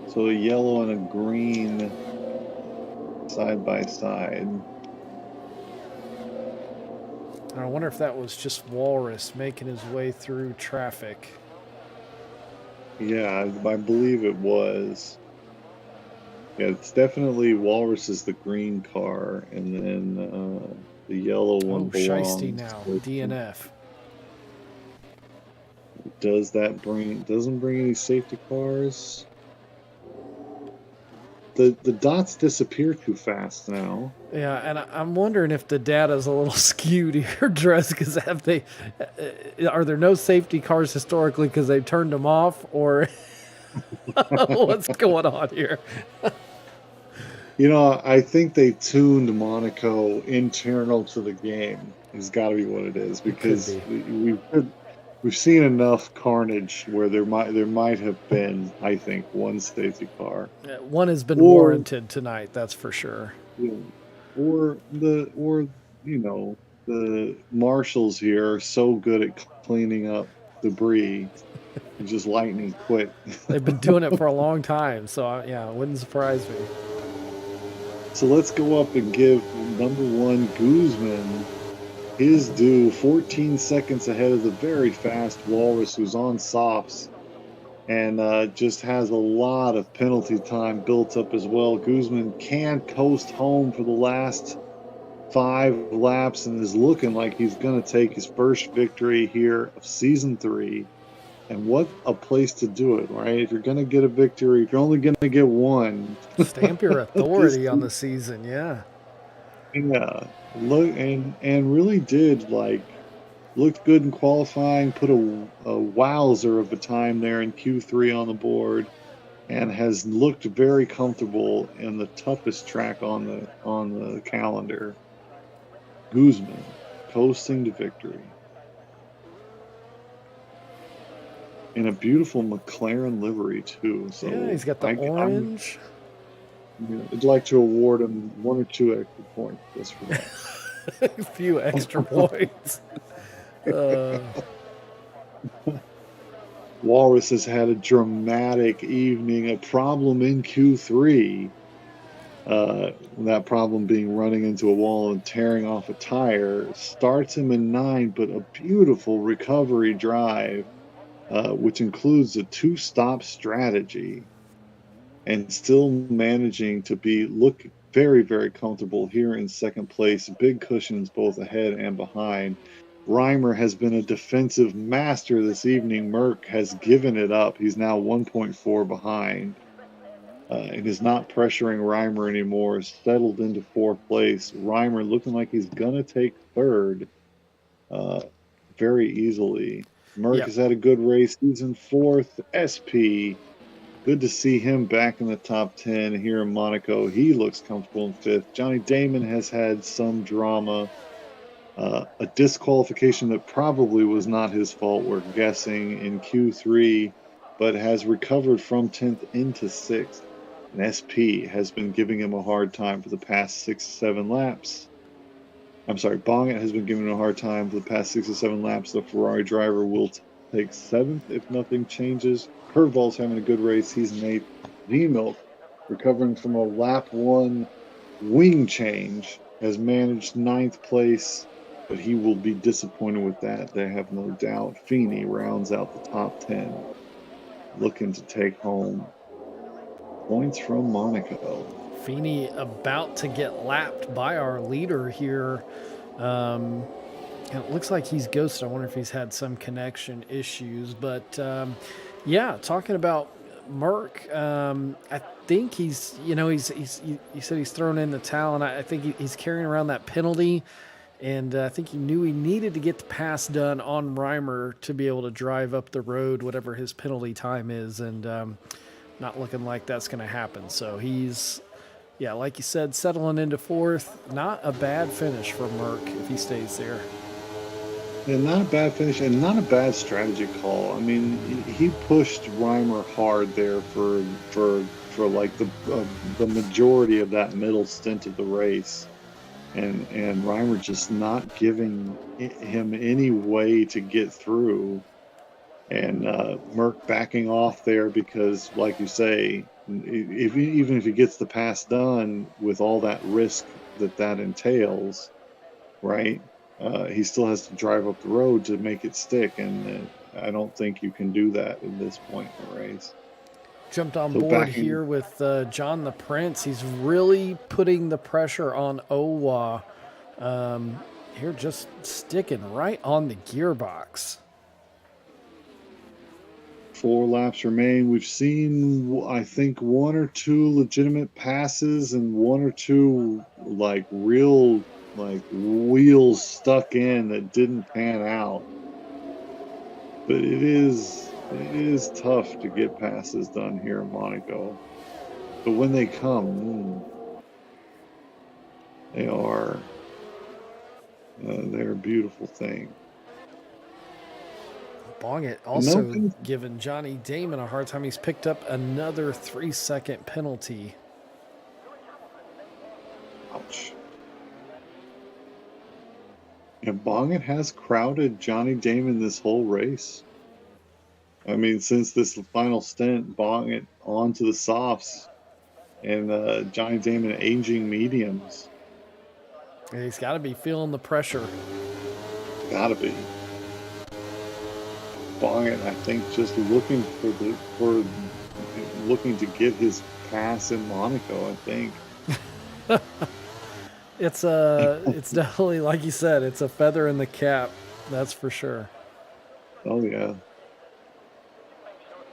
So a yellow and a green side by side. I wonder if that was just Walrus making his way through traffic. Yeah, I believe it was. Yeah, it's definitely Walrus is the green car, and then the yellow one belongs. Shiesty now, DNF. Doesn't bring any safety cars? The dots disappear too fast now. Yeah, and I'm wondering if the data's a little skewed here, Dress, because are there no safety cars historically because they've turned them off, or what's going on here? I think they tuned Monaco internal to the game. It's got to be what it is, because we've seen enough carnage where there might have been, I think, one safety car. One has been warranted tonight, that's for sure. Yeah. Or the marshals here are so good at cleaning up debris, just lightning quick. They've been doing it for a long time, so yeah, it wouldn't surprise me. So let's go up and give number 1 Guzman his due 14 seconds ahead of the very fast Walrus, who's on softs and just has a lot of penalty time built up as well. Guzman can coast home for the last 5 laps and is looking like he's going to take his first victory here of season 3. And what a place to do it, right? If you're going to get a victory, if you're only going to get one, Stamp your this, authority on the season. Yeah. yeah, look and really did looked good in qualifying, put a wowzer of a time there in Q3 on the board, and has looked very comfortable in the toughest track on the calendar. Guzman coasting to victory in a beautiful McLaren livery too. So Yeah, he's got the orange. I'd like to award him 1 or 2 extra points just for that. A few extra points. Walrus has had a dramatic evening, a problem in Q3. That problem being running into a wall and tearing off a tire. Starts him in 9, but a beautiful recovery drive, which includes a 2-stop strategy, and still managing to look very, very comfortable here in second place. Big cushions both ahead and behind. Reimer has been a defensive master this evening. Merck has given it up. He's now 1.4 behind and is not pressuring Reimer anymore. Settled into 4th place. Reimer looking like he's going to take 3rd very easily. Merck has had a good race. He's in 4th. SP, good to see him back in the top 10 here in Monaco. He looks comfortable in 5th. Johnny Damon has had some drama. A disqualification that probably was not his fault, we're guessing, in Q3, but has recovered from 10th into 6th. And SP has been giving him a hard time for the past 6 or 7 laps. I'm sorry, Bonget has been giving him a hard time for the past 6 or 7 laps. The Ferrari driver will take 7th if nothing changes. Curveball's having a good race. He's in 8th. V-Milk, recovering from a lap 1 wing change, has managed 9th place, but he will be disappointed with that. They have no doubt. Feeney rounds out the top 10, looking to take home points from Monaco. Feeney about to get lapped by our leader here. And it looks like he's ghosted. I wonder if he's had some connection issues. But yeah, talking about Merck, I think he's you said he's thrown in the towel, and I think he's carrying around that penalty. And I think he knew he needed to get the pass done on Reimer to be able to drive up the road, whatever his penalty time is. And not looking like that's going to happen. So he's, like you said, settling into 4th. Not a bad finish for Merck if he stays there. Yeah, not a bad finish and not a bad strategy call. I mean, he pushed Reimer hard there for like the majority of that middle stint of the race. And Reimer just not giving him any way to get through, and Merck backing off there because, like you say, even if he gets the pass done with all that risk that entails, right? He still has to drive up the road to make it stick, and I don't think you can do that at this point in the race. Jumped on board here with John the Prince. He's really putting the pressure on Owa. Here, just sticking right on the gearbox. 4 laps remain. We've seen, I think, 1 or 2 legitimate passes and 1 or 2 real wheels stuck in that didn't pan out. But it is tough to get passes done here in Monaco. But when they come, they're a beautiful thing. Bonget also giving Johnny Damon a hard time. He's picked up another 3-second penalty. Ouch. And Bonget has crowded Johnny Damon this whole race. I mean, since this final stint, Bonget onto the softs and Johnny Damon aging mediums. And he's got to be feeling the pressure. Gotta be. Bonnet, I think, just looking for looking to get his pass in Monaco. I think. It's definitely, like you said, it's a feather in the cap. That's for sure. Oh yeah.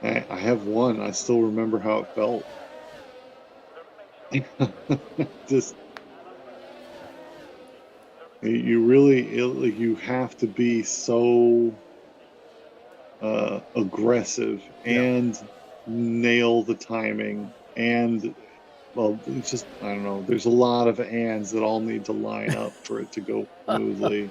I have one. I still remember how it felt. Just you really you have to be so aggressive and nail the timing and well, it's just I don't know. There's a lot of ands that all need to line up for it to go smoothly.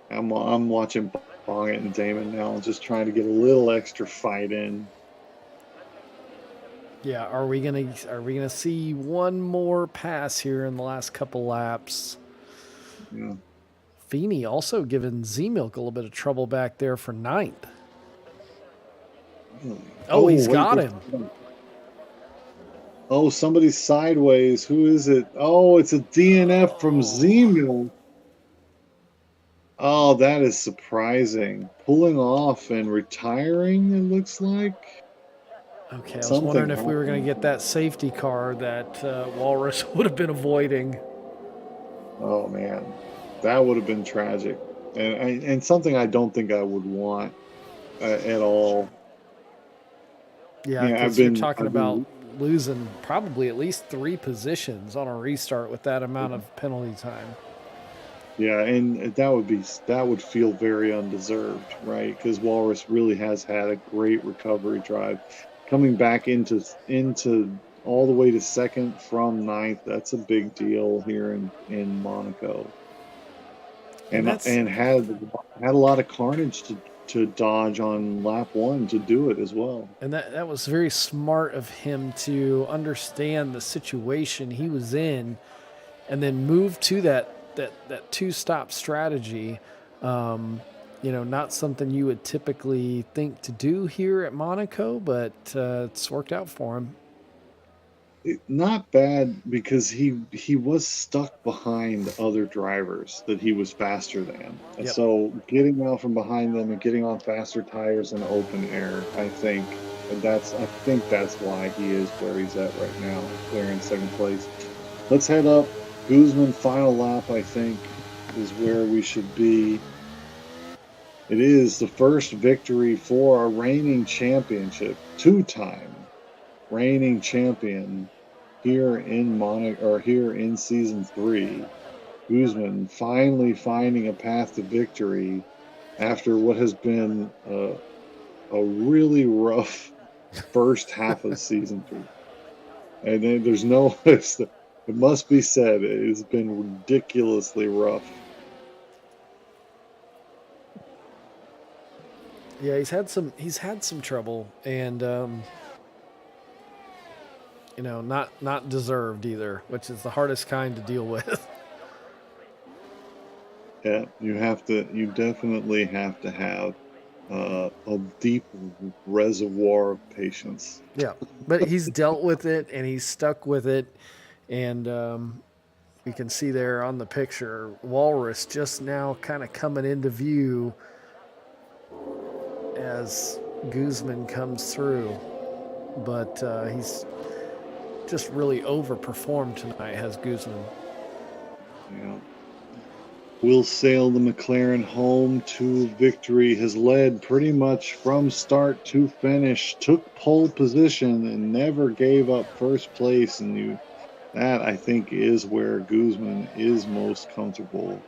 I'm watching Bonnet and Damon now, just trying to get a little extra fight in. Yeah, are we gonna see one more pass here in the last couple laps? Yeah. Feeney also giving Z-Milk a little bit of trouble back there for ninth. Really? Oh, he's wait, got him. Oh, somebody's sideways. Who is it? Oh, it's a DNF from Z-Milk. Oh, that is surprising. Pulling off and retiring, it looks like. Okay, I was Something wondering if we were going to happened. get that safety car that Walrus would have been avoiding. Oh man, that would have been tragic, and something I don't think I would want at all. Yeah, Yeah, because you're talking about losing probably at least 3 positions on a restart with that amount of penalty time. Yeah, and that would feel very undeserved, right? Because Walrus really has had a great recovery drive, coming back into all the way to second from ninth. That's a big deal here in Monaco, And that's and had a lot of carnage to dodge on lap one to do it as well. and that was very smart of him to understand the situation he was in and then move to that 2-stop strategy. Not something you would typically think to do here at Monaco, but it's worked out for him. Not bad because he was stuck behind other drivers that he was faster than. And Yep. so getting out from behind them and getting on faster tires in open air, I think that's why he is where he's at right now, clearing second place. Let's head up. Guzman final lap, I think, is where we should be. It is the first victory for our reigning championship, 2-time reigning champion here in here in season 3. Guzman finally finding a path to victory after what has been a really rough first half of season 3. And then there's no it must be said, it has been ridiculously rough. Yeah, he's had some trouble, and not deserved either, which is the hardest kind to deal with. Yeah, you definitely have to have a deep reservoir of patience. Yeah, but he's dealt with it and he's stuck with it, and you can see there on the picture, Walrus just now kind of coming into view as Guzman comes through, but he's just really overperformed tonight, has Guzman. Yeah. Will Sail, the McLaren home to victory, has led pretty much from start to finish, took pole position and never gave up first place. And that, I think, is where Guzman is most comfortable.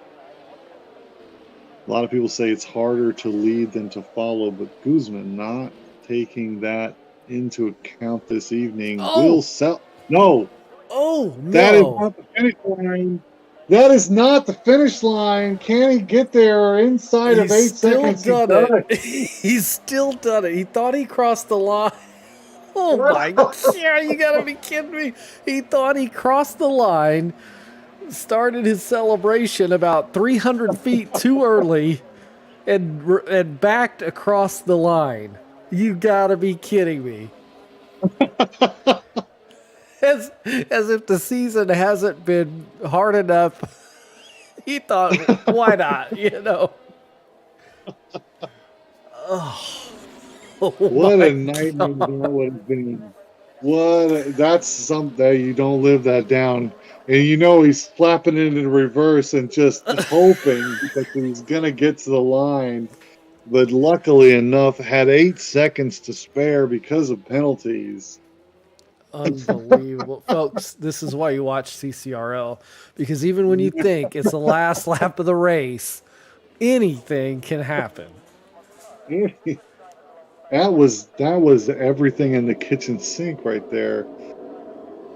A lot of people say it's harder to lead than to follow, but Guzman not taking that into account this evening. Will Sail, no. Oh, no. That is not the finish line. That is not the finish line. Can he get there inside of 8 seconds? He's still done it. He's still done it. He thought he crossed the line. Oh my God, you gotta be kidding me. He thought he crossed the line, started his celebration about 300 feet too early, and backed across the line. You gotta be kidding me. As if the season hasn't been hard enough. He thought, why not? You know. Oh What my a nightmare that god. would have been. That's something you don't live that down. And he's flapping it in reverse and just hoping that he's gonna get to the line. But luckily enough, had 8 seconds to spare because of penalties. Unbelievable. Folks, this is why you watch CCRL. Because even when you think it's the last lap of the race, anything can happen. That was everything in the kitchen sink right there.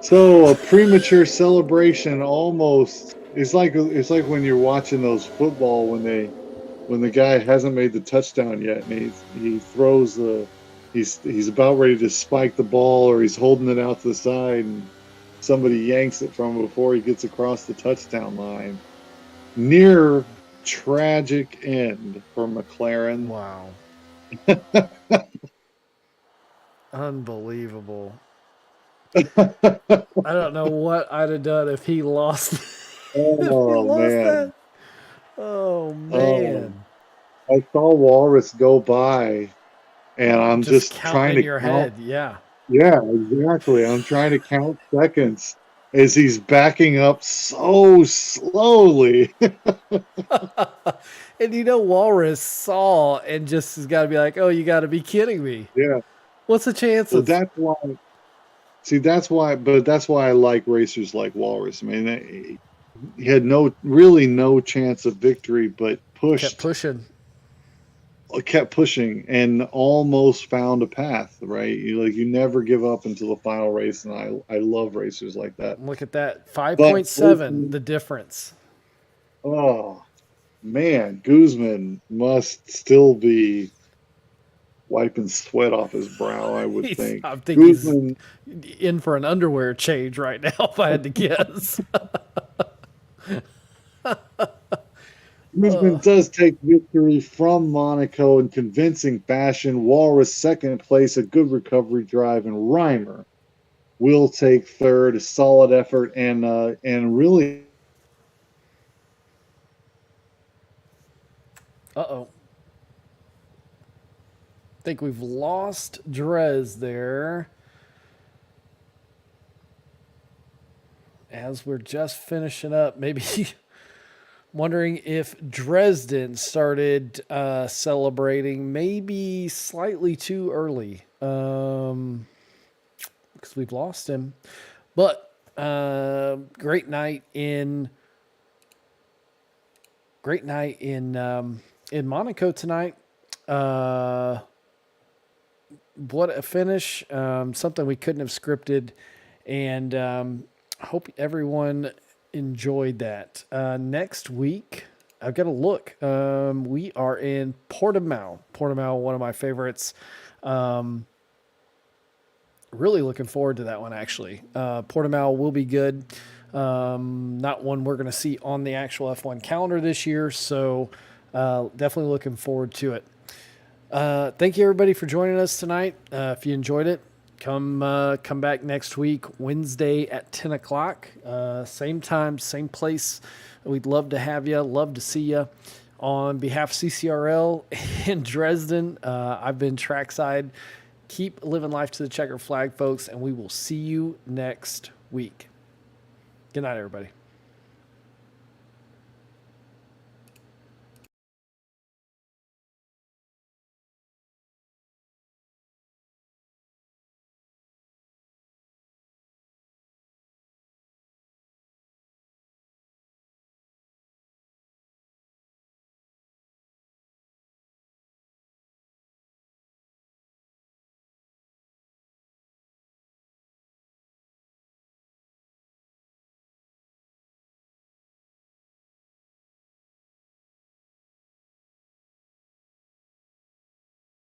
So a premature celebration almost it's like when you're watching those football when the guy hasn't made the touchdown yet and he throws he's about ready to spike the ball or he's holding it out to the side and somebody yanks it from him before he gets across the touchdown line. Near tragic end for McLaren. Wow. Unbelievable. I don't know what I'd have done if he lost. If he Oh lost that. man. Oh Oh, man. I saw Walrus go by and I'm Just just counting trying in to your count. head. Yeah. Yeah, exactly. I'm trying to count seconds as he's backing up so slowly. And Walrus saw and just has got to be like, oh, you got to be kidding me. Yeah. What's the Well, chances? that's why I like racers like Walrus. I mean, he had really no chance of victory, but Kept pushing. kept pushing and almost found a path, right? You never give up until the final race, and I love racers like that. Look at that. But 5.7, the difference. oh man, Guzman must still be wiping sweat off his brow, I would think. I think he's Guzman in for an underwear change right now, if I had to guess. Guzman does take victory from Monaco in convincing fashion. Walrus second place, a good recovery drive, and Reimer will take third, a solid effort, and really Uh-oh. Think we've lost Drez there. As we're just finishing up, maybe wondering if Dresden started celebrating maybe slightly too early because we've lost him. But great night in Monaco tonight. What a finish! Something we couldn't have scripted, and hope everyone enjoyed that. Next week, I've got to look. We are in Portimao. Portimao, one of my favorites. Really looking forward to that one, actually. Portimao will be good. Not one we're going to see on the actual F1 calendar this year, so definitely looking forward to it. Thank you, everybody, for joining us tonight. If you enjoyed it, come back next week, Wednesday at 10 o'clock. Same time, same place. We'd love to have you. Love to see you. On behalf of CCRL in Dresden, I've been Trackside. Keep living life to the checker flag, folks, and we will see you next week. Good night, everybody.